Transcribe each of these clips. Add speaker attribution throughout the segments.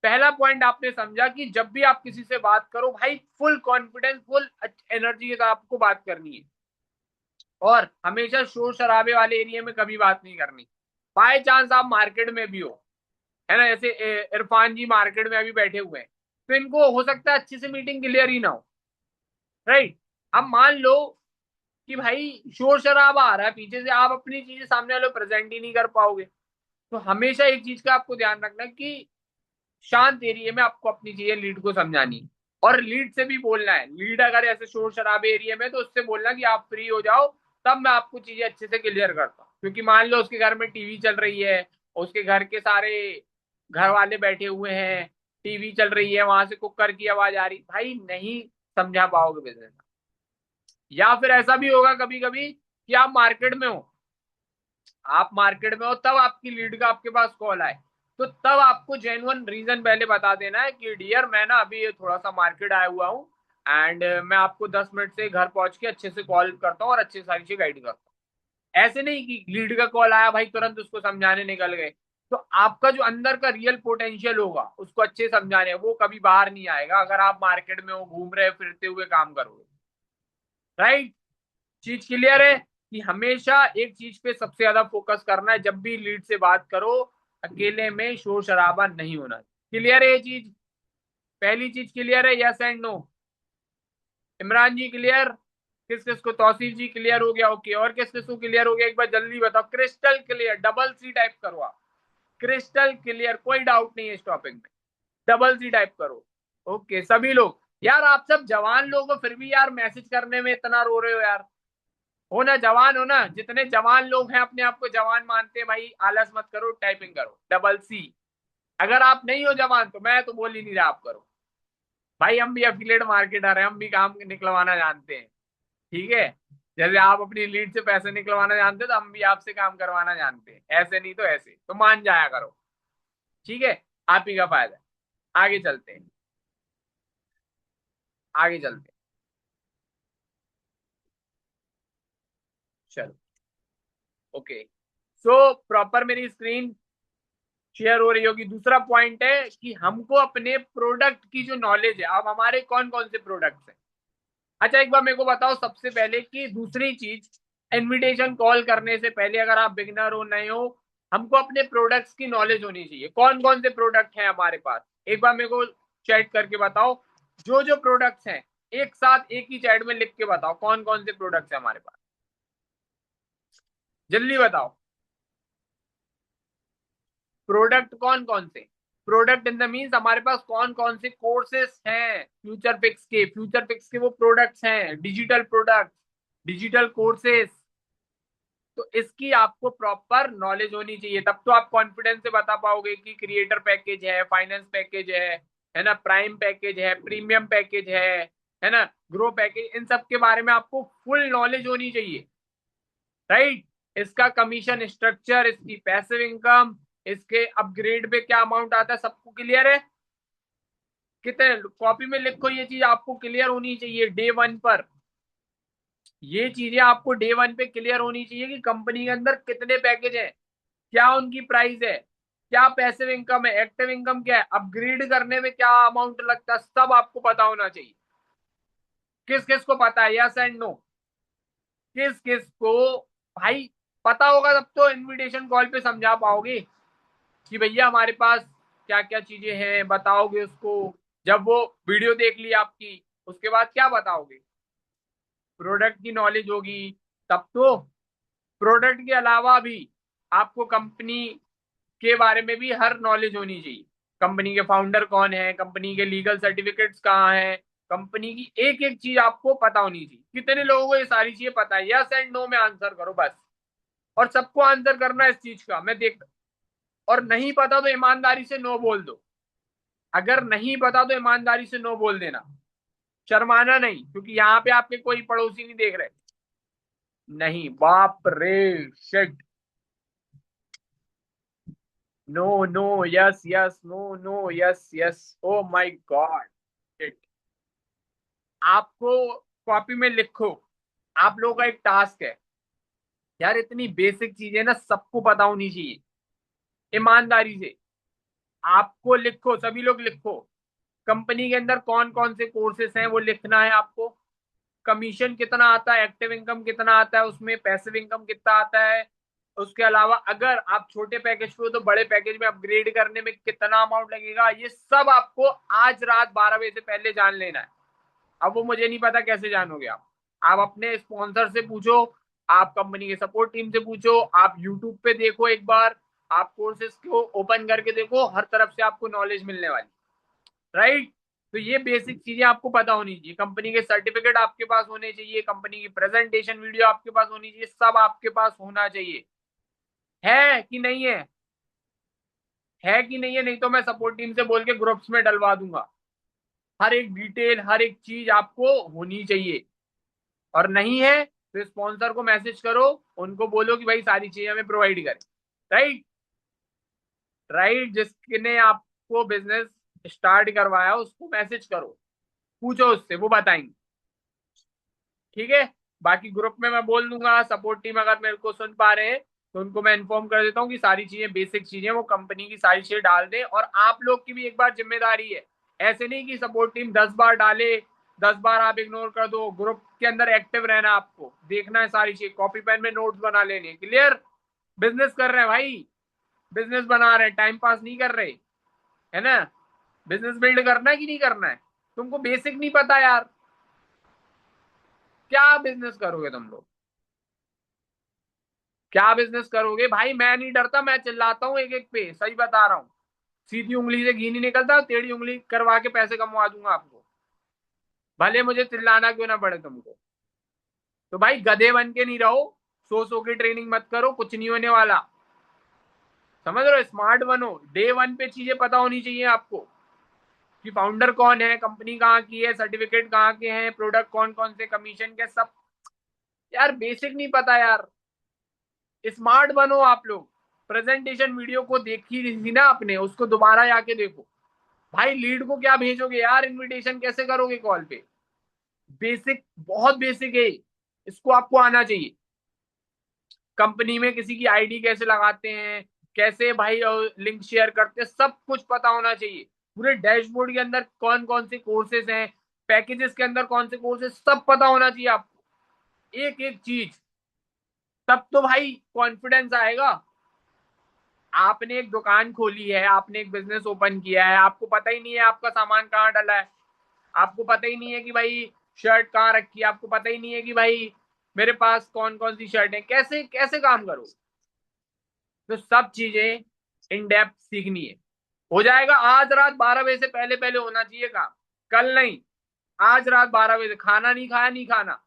Speaker 1: पहला पॉइंट आपने समझा कि जब भी आप किसी से बात करो भाई फुल कॉन्फिडेंस, फुल एनर्जी के साथ आपको बात करनी है, और हमेशा शोर शराबे वाले एरिया में कभी बात नहीं करनी। बाय चांस आप मार्केट में भी हो, है ना, जैसे इरफान जी मार्केट में अभी बैठे हुए हैं, तो इनको हो सकता है अच्छे से मीटिंग क्लियर ही ना हो, राइट। अब मान लो कि भाई शोर शराबा आ रहा है पीछे से, आप अपनी चीजें सामने वाले प्रेजेंट ही नहीं कर पाओगे। तो हमेशा एक चीज का आपको ध्यान रखना कि शांत एरिया में आपको अपनी चीजें लीड को समझानी है, और लीड से भी बोलना है। लीड अगर ऐसे शोर शराबे एरिया में, तो उससे बोलना कि आप फ्री हो जाओ, तब मैं आपको चीजें अच्छे से क्लियर करता हूँ। क्योंकि मान लो उसके घर में टीवी चल रही है, उसके घर के सारे घर वाले बैठे हुए हैं, टीवी चल रही है, वहां से कुकर की आवाज आ रही, भाई नहीं समझा पाओगे बिजनेस। या फिर ऐसा भी होगा कभी कभी कि आप मार्केट में हो, आप मार्केट में हो तब आपकी लीड का आपके पास कॉल आए, तो तब आपको जेन्युइन रीजन पहले बता देना है कि डियर मैं ना अभी थोड़ा सा मार्केट आया हुआ हूँ, एंड मैं आपको 10 मिनट से घर पहुंच के अच्छे से कॉल करता हूँ और अच्छे सारी चीज गाइड करता हूँ। ऐसे नहीं कि लीड का कॉल आया भाई तुरंत उसको समझाने निकल गए। तो आपका जो अंदर का रियल पोटेंशियल होगा उसको अच्छे समझाने, वो कभी बाहर नहीं आएगा अगर आप मार्केट में हो, घूम रहे फिरते हुए काम करोगे, राइट। चीज क्लियर है कि हमेशा एक चीज पे सबसे ज्यादा फोकस करना है जब भी लीड से बात करो, अकेले में शोर शराबा नहीं होना। क्लियर है ये चीज? पहली चीज क्लियर है, yes and no? Imran ji clear? किस किस को, तौसीफ जी क्लियर हो गया, ओके। और किस किस को क्लियर हो गया एक बार जल्दी बताओ, crystal clear, double C type करो आप, क्रिस्टल क्लियर, कोई डाउट नहीं है इस टॉपिक में, डबल सी टाइप करो। ओके सभी लोग। यार आप सब जवान लोग हो फिर भी यार मैसेज करने में इतना रो रहे हो यार, हो ना, जवान हो ना, जितने जवान लोग हैं अपने आप को जवान मानते हैं भाई, आलस मत करो, टाइपिंग करो डबल सी। अगर आप नहीं हो जवान तो मैं तो बोल ही नहीं रहा, आप करो भाई, हम भी एफिलिएट मार्केटर हैं, हम भी काम निकलवाना जानते हैं, ठीक है। जैसे आप अपनी लीड से पैसे निकलवाना जानते हो तो हम भी आपसे काम करवाना जानते हैं, ऐसे नहीं तो ऐसे, तो मान जाया करो, ठीक है। आप ही का फायदा है। आगे चलते हैं, आगे चलते हैं, चलो, ओके। सो प्रॉपर मेरी स्क्रीन शेयर हो रही होगी। दूसरा पॉइंट है कि हमको अपने प्रोडक्ट की जो नॉलेज है, अब हमारे कौन कौन से प्रोडक्ट्स हैं। अच्छा एक बार मेरे को बताओ सबसे पहले कि दूसरी चीज, इनविटेशन कॉल करने से पहले अगर आप बिगिनर हो, नए हो, हमको अपने प्रोडक्ट्स की नॉलेज होनी चाहिए। कौन कौन से प्रोडक्ट हैं हमारे पास, एक बार मेरे को चैट करके बताओ। जो जो प्रोडक्ट्स हैं एक साथ एक ही चैट में लिख के बताओ, कौन कौन से प्रोडक्ट्स हैं हमारे पास, जल्दी बताओ। प्रोडक्ट कौन कौन से, प्रोडक्ट इन द मीन्स हमारे पास कौन कौन से कोर्सेस हैं फ्यूचर फिक्स के, फ्यूचर फिक्स के वो प्रोडक्ट्स हैं, डिजिटल प्रोडक्ट, डिजिटल कोर्सेस। तो इसकी आपको प्रॉपर नॉलेज होनी चाहिए, तब तो आप कॉन्फिडेंस से बता पाओगे कि क्रिएटर पैकेज है, फाइनेंस पैकेज है ना, प्राइम पैकेज है, प्रीमियम पैकेज है ना, ग्रो पैकेज, इन सब के बारे में आपको फुल नॉलेज होनी चाहिए, राइट। इसका कमीशन स्ट्रक्चर, इसकी पैसिव इनकम, इसके अपग्रेड पे क्या अमाउंट आता है, सबको क्लियर है? कितने कॉपी में लिखो, ये चीज आपको क्लियर होनी चाहिए डे वन पर। ये चीजें आपको डे वन पे क्लियर होनी चाहिए कि कंपनी के अंदर कितने पैकेज हैं, क्या उनकी प्राइस है, क्या पैसिव इनकम है, एक्टिव इनकम क्या है, अपग्रेड करने में क्या अमाउंट लगता है, सब आपको पता होना चाहिए। किस किस को पता है, यस एंड नो? किस किस को भाई पता होगा, तब तो इनविटेशन कॉल पे समझा पाओगे कि भैया हमारे पास क्या क्या चीजें हैं, बताओगे उसको। जब वो वीडियो देख ली आपकी, उसके बाद क्या बताओगे, प्रोडक्ट की नॉलेज होगी तब तो। प्रोडक्ट के अलावा भी आपको कंपनी के बारे में भी हर नॉलेज होनी चाहिए। कंपनी के फाउंडर कौन है, कंपनी के लीगल सर्टिफिकेट्स कहाँ हैं, कंपनी की एक एक चीज आपको पता होनी चाहिए। कितने लोगों को ये सारी चीजें पता है, यस एंड नो में आंसर करो बस। और सबको आंसर करना है इस चीज का, मैं देख। और नहीं पता तो ईमानदारी से नो बोल दो, अगर नहीं पता तो ईमानदारी से नो बोल देना, शर्माना नहीं, क्योंकि यहाँ पे आपके कोई पड़ोसी नहीं देख रहे। नहीं, बाप रे, shit, no no, yes yes, no no, yes yes, oh my god, shit. आपको कॉपी में लिखो, आप लोगों का एक टास्क है यार, इतनी बेसिक चीजें ना सबको पता होनी चाहिए ईमानदारी से। आपको लिखो, सभी लोग लिखो, कंपनी के अंदर कौन कौन से कोर्सेस हैं वो लिखना है आपको। कमीशन कितना आता है, एक्टिव इनकम कितना आता है, उसमें पैसिव इनकम कितना आता है। उसके अलावा अगर आप छोटे पैकेज पे हो तो बड़े पैकेज में अपग्रेड करने में कितना अमाउंट लगेगा, ये सब आपको आज रात 12 बजे से पहले जान लेना है। अब वो मुझे नहीं पता कैसे जानोगे आप अपने स्पॉन्सर से पूछो, आप कंपनी के सपोर्ट टीम से पूछो, आप यूट्यूब पे देखो एक बार, आप कोर्सेज को ओपन करके देखो, हर तरफ से आपको नॉलेज मिलने वाली, राइट। तो ये बेसिक चीजें आपको पता होनी चाहिए, कंपनी के सर्टिफिकेट आपके पास होने चाहिए, कंपनी की प्रेजेंटेशन वीडियो आपके पास होनी चाहिए, सब आपके पास होना चाहिए। है कि नहीं है? है कि नहीं है? नहीं तो मैं सपोर्ट टीम से बोल के ग्रुप्स में डलवा दूंगा। हर एक डिटेल, हर एक चीज आपको होनी चाहिए। और नहीं है तो स्पॉन्सर को मैसेज करो, उनको बोलो कि भाई सारी चीजें हमें प्रोवाइड करें। Right, right. जिसने आपको बिजनेस स्टार्ट करवाया उसको मैसेज करो, पूछो उससे, वो बताएंगे। ठीक है, बाकी ग्रुप में मैं बोल दूंगा, सपोर्ट टीम अगर मेरे को सुन पा रहे हैं तो उनको मैं इन्फॉर्म कर देता हूँ कि सारी चीजें, बेसिक चीजें वो कंपनी की सारी चीजें डाल दें। और आप लोग की भी एक बार जिम्मेदारी है, ऐसे नहीं कि सपोर्ट टीम 10 बार डाले, 10 बार आप इग्नोर कर दो। ग्रुप के अंदर एक्टिव रहना, आपको देखना है सारी चीज, कॉपी पेन में नोट्स बना लेने। क्लियर? बिजनेस कर रहे हैं भाई, बिजनेस बना रहे हैं, टाइम पास नहीं कर रहे, है ना। बिजनेस बिल्ड करना है कि नहीं करना है? तुमको बेसिक नहीं पता यार, क्या बिजनेस करोगे तुम लोग? क्या बिजनेस करोगे भाई? मैं नहीं डरता, मैं चिल्लाता हूँ एक एक पे, सही बता रहा हूँ। सीधी उंगली से घी नहीं निकलता, टेढ़ी उंगली करवा के पैसे कमवा दूंगा आपको, भले मुझे चिल्लाना क्यों ना पड़े तुमको। तो भाई गधे बन के नहीं रहो, सो के ट्रेनिंग मत करो, कुछ नहीं होने वाला। समझ रहे हो? स्मार्ट बनो, डे वन पे चीजें पता होनी चाहिए आपको, कि फाउंडर कौन है, कंपनी कहाँ की है, सर्टिफिकेट कहाँ के हैं, प्रोडक्ट कौन कौन से, कमीशन के सब। यार बेसिक नहीं पता यार, स्मार्ट बनो आप लोग। प्रेजेंटेशन वीडियो को देखी थी ना आपने, उसको दोबारा जाके देखो। भाई लीड को क्या भेजोगे यार, इनविटेशन कैसे करोगे कॉल पे? बेसिक, बहुत बेसिक है, इसको आपको आना चाहिए। कंपनी में किसी की आईडी कैसे लगाते हैं, कैसे भाई लिंक शेयर करते हैं, सब कुछ पता होना चाहिए। पूरे डैशबोर्ड के अंदर कौन कौन से कोर्सेज हैं, पैकेजेस के अंदर कौन से कोर्सेज, सब पता होना चाहिए आपको, एक एक चीज। तब तो भाई कॉन्फिडेंस आएगा। आपने एक दुकान खोली है, आपने एक बिजनेस ओपन किया है, आपको पता ही नहीं है आपका सामान कहाँ डला है, आपको पता ही नहीं है कि भाई शर्ट कहाँ रखी है, आपको पता ही नहीं है कि भाई मेरे पास कौन कौन सी शर्ट है, कैसे कैसे काम करो? तो सब चीजें इन डेप्थ सीखनी है। हो जाएगा आज रात 12 बजे से पहले पहले होना चाहिए काम, कल नहीं, आज रात 12 बजे से। खाना नहीं खाया, नहीं खाना,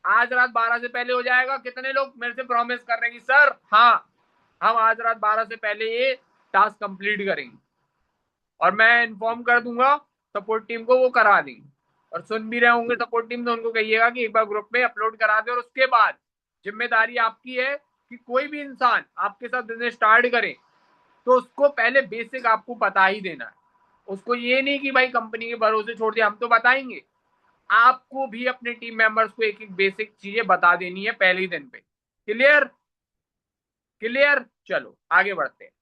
Speaker 1: आज रात 12 से पहले हो जाएगा। कितने लोग मेरे से प्रॉमिस कर रहे हैं कि सर हाँ, हम आज रात 12 से पहले ये टास्क कंप्लीट करेंगे? और मैं इन्फॉर्म कर दूंगा सपोर्ट टीम को, वो करा देंगे। और सुन भी रहे होंगे सपोर्ट टीम तो उनको कहिएगा कि एक बार ग्रुप में अपलोड करा दे। और उसके बाद जिम्मेदारी आपकी है कि कोई भी इंसान आपके साथ बिजनेस स्टार्ट करे तो उसको पहले बेसिक आपको पता ही देना है। उसको ये नहीं कि भाई कंपनी के भरोसे छोड़ दिया, हम तो बताएंगे, आपको भी अपने टीम मेंबर्स को एक एक बेसिक चीजें बता देनी है पहले ही दिन पे। क्लियर? क्लियर, चलो आगे बढ़ते हैं,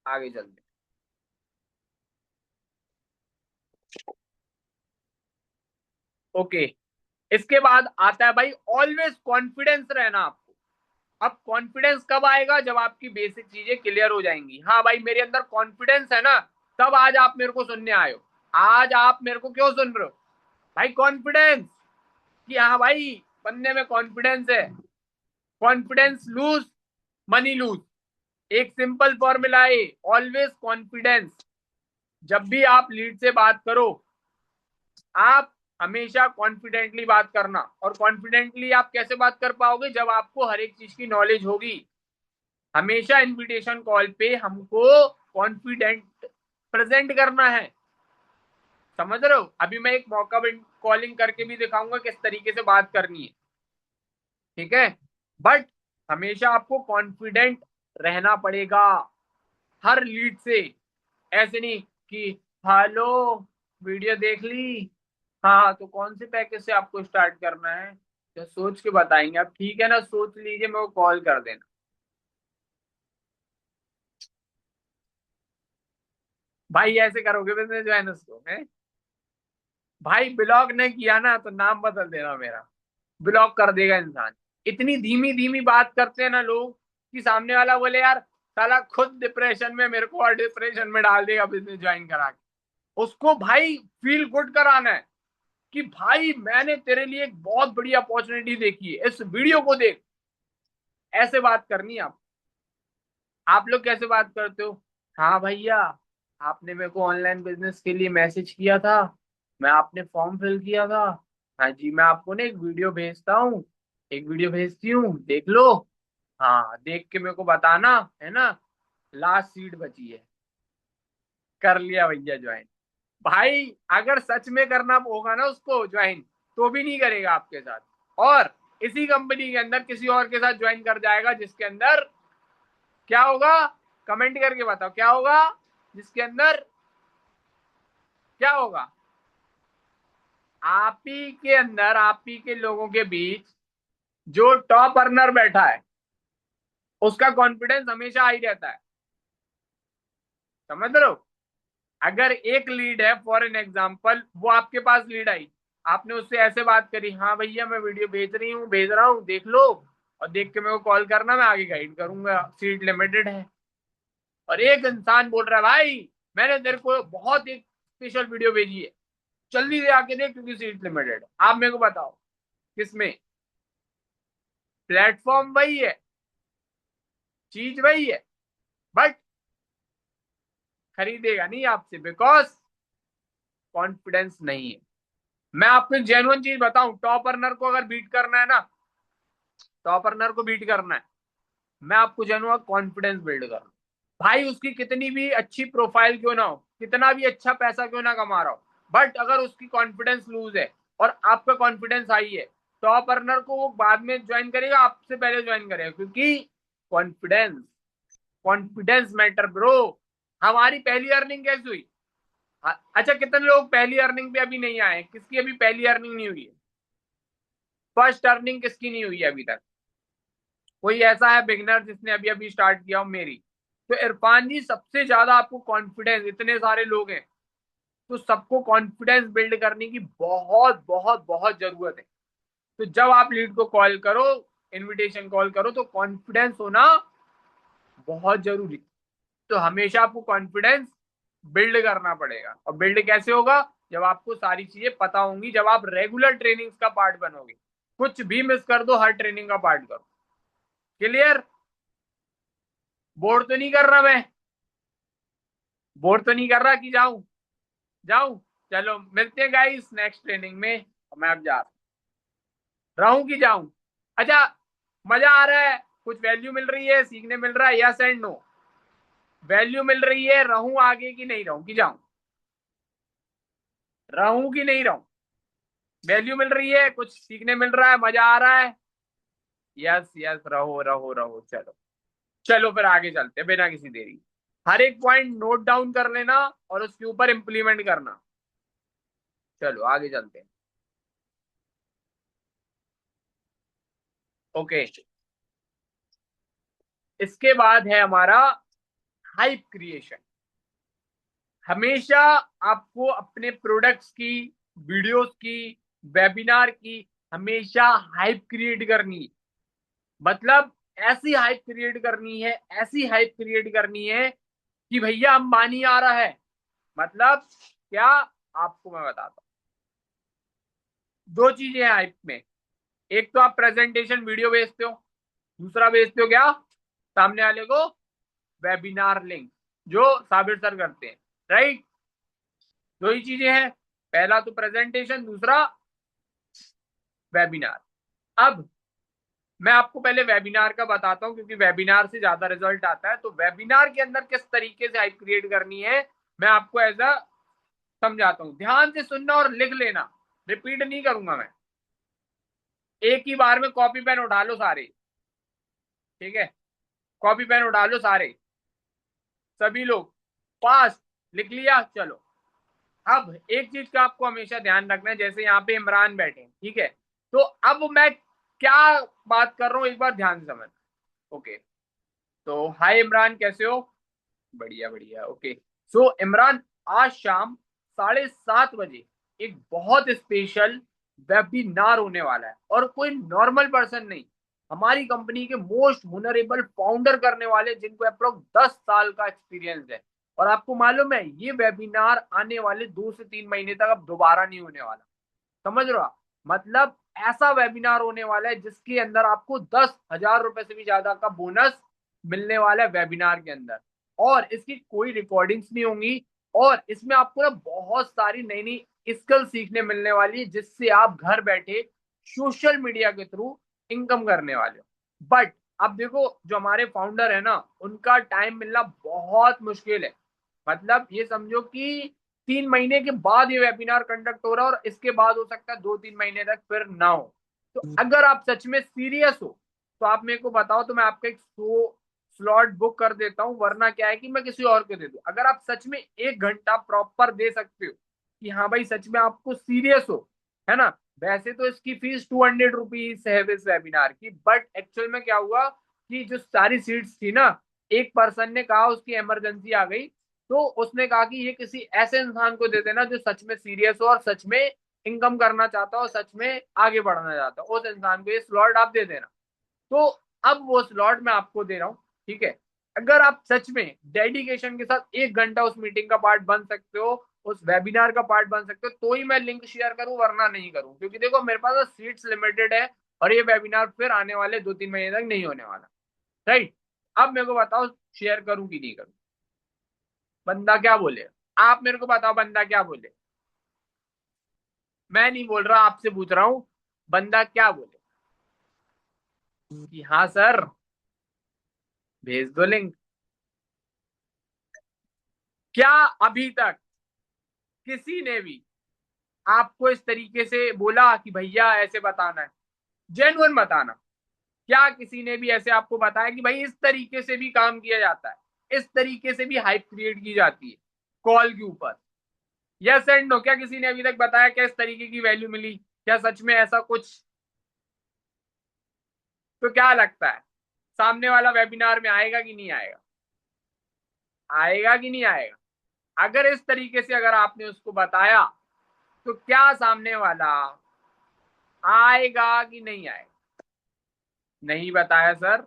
Speaker 1: आगे चलते हैं। ओके, इसके बाद आता है भाई ऑलवेज कॉन्फिडेंस रहना आपको। अब कॉन्फिडेंस कब आएगा? जब आपकी बेसिक चीजें क्लियर हो जाएंगी। हाँ भाई मेरे अंदर कॉन्फिडेंस है ना, तब आज आप मेरे को सुनने आए हो। आज आप मेरे को क्यों सुन रहे हो? भाई कॉन्फिडेंस, कि हाँ भाई बंदे में कॉन्फिडेंस है। कॉन्फिडेंस लूज, मनी लूज, एक सिंपल फॉर्मूला है, ऑलवेज कॉन्फिडेंस। जब भी आप लीड से बात करो, आप हमेशा कॉन्फिडेंटली बात करना। और कॉन्फिडेंटली आप कैसे बात कर पाओगे? जब आपको हर एक चीज की नॉलेज होगी। हमेशा इनविटेशन कॉल पे हमको कॉन्फिडेंट प्रेजेंट करना है। समझ रहे हो? अभी मैं एक मौका कॉलिंग करके भी दिखाऊंगा किस तरीके से बात करनी है, ठीक है। बट हमेशा आपको कॉन्फिडेंट रहना पड़ेगा हर लीड से। ऐसे नहीं कि हेलो, वीडियो देख ली, हाँ तो कौन से पैकेज से आपको स्टार्ट करना है, तो सोच के बताएंगे आप, ठीक है ना, सोच लीजिए, मेरे को कॉल कर देना। भाई ऐसे करोगे बिजनेस ज्वाइन उसको है? भाई ब्लॉक नहीं किया ना तो नाम बदल देना मेरा, ब्लॉक कर देगा इंसान। इतनी धीमी धीमी बात करते हैं ना लोग कि सामने वाला बोले यार साला खुद डिप्रेशन में, मेरे को और डिप्रेशन में डाल देगा बिजनेस ज्वाइन करा के। उसको भाई फील गुड कराना है कि भाई मैंने तेरे लिए एक बहुत बड़ी अपॉर्चुनिटी देखी है, इस वीडियो को देख। ऐसे बात करनी है आप लोग कैसे बात करते हो? हाँ भैया, आपने मेरे को ऑनलाइन बिजनेस के लिए मैसेज किया था, मैं आपने फॉर्म फिल किया था। हाँ जी, मैं आपको ना एक वीडियो भेजता हूँ, एक वीडियो भेजती हूँ, देख लो। हाँ, देख के मेरे को बताना है ना। लास्ट सीट बची है, कर लिया भैया ज्वाइन। भाई अगर सच में करना होगा ना उसको ज्वाइन, तो भी नहीं करेगा आपके साथ, और इसी कंपनी के अंदर किसी और के साथ ज्वाइन कर जाएगा, जिसके अंदर क्या होगा? कमेंट करके बताओ क्या होगा, जिसके अंदर क्या होगा? आप ही के अंदर, आप ही के लोगों के बीच जो टॉप अर्नर बैठा है, उसका कॉन्फिडेंस हमेशा हाई रहता है। समझ रहे हो? अगर एक लीड है, फॉर एन एग्जाम्पल, वो आपके पास लीड आई, आपने उससे ऐसे बात करी, हाँ भैया मैं वीडियो भेज रही हूँ, भेज रहा हूँ, देख लो, और देख के मेरे को कॉल करना, मैं आगे गाइड करूंगा, सीट लिमिटेड है। और एक इंसान बोल रहा है भाई मैंने तेरे को बहुत एक स्पेशल वीडियो भेजी है, जल्दी से आके देख क्योंकि सीट लिमिटेड है। आप मेरे को बताओ किसमें? प्लेटफॉर्म वही है, चीज वही है, बट खरीदेगा नहीं आपसे, बिकॉज कॉन्फिडेंस नहीं है। मैं आपको एक जेन्युइन चीज बताऊं, टॉप अर्नर को अगर बीट करना है ना, टॉप अर्नर को बीट करना है, मैं आपको जेन्युइन कॉन्फिडेंस बिल्ड करना। भाई उसकी कितनी भी अच्छी प्रोफाइल क्यों ना हो, कितना भी अच्छा पैसा क्यों ना कमा रहा हो, बट अगर उसकी कॉन्फिडेंस लूज है और आपका कॉन्फिडेंस हाई है, टॉप अर्नर को वो बाद में ज्वाइन करेगा, आपसे पहले ज्वाइन करेगा, क्योंकि कॉन्फिडेंस, कॉन्फिडेंस मैटर ब्रो। हमारी पहली अर्निंग कैसे हुई? अच्छा, कितने लोग पहली अर्निंग पे अभी नहीं आए? किसकी अभी पहली अर्निंग नहीं हुई है? फर्स्ट अर्निंग किसकी नहीं हुई है अभी तक? कोई ऐसा है बिगनर जिसने अभी अभी स्टार्ट किया हो? मेरी तो इरफान जी सबसे ज्यादा आपको कॉन्फिडेंस, इतने सारे लोग हैं तो सबको कॉन्फिडेंस बिल्ड करने की बहुत बहुत बहुत जरूरत है। तो जब आप लीड को कॉल करो, इनविटेशन कॉल करो, तो कॉन्फिडेंस होना बहुत जरूरी। तो हमेशा आपको कॉन्फिडेंस बिल्ड करना पड़ेगा, और बिल्ड कैसे होगा? जब आपको सारी चीजें पता होंगी, जब आप रेगुलर ट्रेनिंग्स का पार्ट बनोगे। कुछ भी मिस कर दो, हर ट्रेनिंग का पार्ट करो। क्लियर? बोर तो नहीं कर रहा मैं? बोर तो नहीं कर रहा कि जाऊं? जाऊं? चलो मिलते हैं गाइस नेक्स्ट ट्रेनिंग में। मैं अब जा रहा हूं कि जाऊं? अच्छा, मजा आ रहा है, कुछ वैल्यू मिल रही है, सीखने मिल रहा है, यस एंड नो? वैल्यू मिल रही है, रहूं आगे कि नहीं रहूं, कि जाऊं? रहूं कि नहीं रहूं? वैल्यू मिल रही है, कुछ सीखने मिल रहा है, मजा आ रहा है? यस यस, रहो रहो रहो, चलो। चलो फिर आगे चलते हैं बिना किसी देरी। हर एक पॉइंट नोट डाउन कर लेना और उसके ऊपर इंप्लीमेंट करना। चलो आगे चलते हैं। ओके, इसके बाद है हमारा हाइप क्रिएशन। हमेशा आपको अपने प्रोडक्ट्स की, वीडियोस की, वेबिनार की हमेशा हाइप क्रिएट करनी है। मतलब ऐसी हाइप क्रिएट करनी है, ऐसी हाइप क्रिएट करनी है कि भैया अंबानी आ रहा है। मतलब क्या? आपको मैं बताता हूँ। दो चीजें हैं हाइप में, एक तो आप प्रेजेंटेशन वीडियो भेजते हो, दूसरा भेजते हो क्या सामने वाले को? वेबिनार लिंक, जो साबिर सर करते हैं, राइट? दो ही चीजें हैं, पहला तो प्रेजेंटेशन, दूसरा वेबिनार। अब मैं आपको पहले वेबिनार का बताता हूं, क्योंकि वेबिनार से ज्यादा रिजल्ट आता है। तो वेबिनार के अंदर किस तरीके से हाइप क्रिएट करनी है, मैं आपको एज अ समझाता हूं। ध्यान से सुनना और लिख लेना, रिपीट नहीं करूंगा मैं। एक ही बार में कॉपी पेन उठा लो सारे, ठीक है? कॉपी पेन उठा लो सारे, सभी लोग, फास्ट लिख लिया? चलो। अब एक चीज का आपको हमेशा ध्यान रखना है, जैसे यहाँ पे इमरान बैठे हैं, ठीक है? तो अब मैं क्या बात कर रहा हूँ, एक बार ध्यान से समझ। ओके, तो हाय इमरान, कैसे हो? बढ़िया बढ़िया, ओके। सो इमरान, आज शाम 7:30 बजे एक बहुत स्पेशल वेबिनार होने वाला है, और कोई नॉर्मल पर्सन नहीं, हमारी कंपनी के मोस्ट वनरेबल फाउंडर करने वाले, जिनको अप्रोक्स 10 साल का एक्सपीरियंस है। और आपको मालूम है ये वेबिनार आने वाले 2 से 3 महीने तक अब दोबारा नहीं होने वाला। समझ रहे हो आप? मतलब ऐसा वेबिनार होने वाला है जिसके अंदर आपको 10,000 रुपए से भी ज्यादा का बोनस मिलने वाला है वेबिनार के अंदर, और इसकी कोई रिकॉर्डिंग्स नहीं होंगी, और इसमें आपको ना बहुत सारी नई नई स्किल सीखने मिलने वाली है, जिससे आप घर बैठे सोशल मीडिया के थ्रू इनकम करने वाले हो। बट अब देखो, जो हमारे फाउंडर है ना, उनका टाइम मिलना बहुत मुश्किल है। मतलब ये समझो कि 3 महीने के बाद ये वेबिनार कंडक्ट हो रहा है, और इसके बाद हो सकता है 2-3 महीने तक फिर ना हो। तो अगर आप सच में सीरियस हो तो आप मेरे को बताओ, तो मैं आपका एक शो स्लॉट बुक कर देता हूँ, वरना क्या है कि मैं किसी और को दे दूं। अगर आप सच में 1 घंटा प्रॉपर दे सकते हो कि हाँ भाई सच में आपको सीरियस हो, है ना। वैसे तो इसकी फीस 200 रुपीज है इस वेबिनार की, बट एक्चुअल में क्या हुआ कि जो सारी सीट्स थी ना, एक पर्सन ने कहा उसकी इमरजेंसी आ गई, तो उसने कहा कि ये किसी ऐसे इंसान को दे देना जो सच में सीरियस हो और सच में इनकम करना चाहता हो, सच में आगे बढ़ना चाहता हो, उस इंसान को ये स्लॉट आप दे देना। तो अब वो स्लॉट मैं आपको दे रहा हूँ, ठीक है। अगर आप सच में डेडिकेशन के साथ 1 घंटा उस मीटिंग का पार्ट बन सकते हो, उस वेबिनार का पार्ट बन सकते हो, तो ही मैं लिंक शेयर करूं, वरना नहीं करूं, क्योंकि देखो मेरे पास सीट्स लिमिटेड है, और ये वेबिनार फिर आने वाले 2-3 महीने तक नहीं होने वाला। राइट। अब मेरे को बताओ, शेयर करूं कि नहीं करूं? बंदा क्या बोले? आप मेरे को बताओ, बंदा क्या बोले? मैं नहीं बोल रहा, आपसे पूछ रहा हूं, बंदा क्या बोले कि हाँ सर, भेज दो लिंक। क्या अभी तक किसी ने भी आपको इस तरीके से बोला कि भैया ऐसे बताना है? जेन्युइन बताना। क्या किसी ने भी ऐसे आपको बताया कि भाई इस तरीके से भी काम किया जाता है, इस तरीके से भी हाइप क्रिएट की जाती है कॉल के ऊपर? यस एंड नो, क्या किसी ने अभी तक बताया क्या इस तरीके की वैल्यू मिली? क्या सच में ऐसा कुछ? तो क्या लगता है, सामने वाला वेबिनार में आएगा कि नहीं आएगा? आएगा कि नहीं आएगा? अगर इस तरीके से अगर आपने उसको बताया, तो क्या सामने वाला आएगा कि नहीं आएगा? नहीं बताया सर,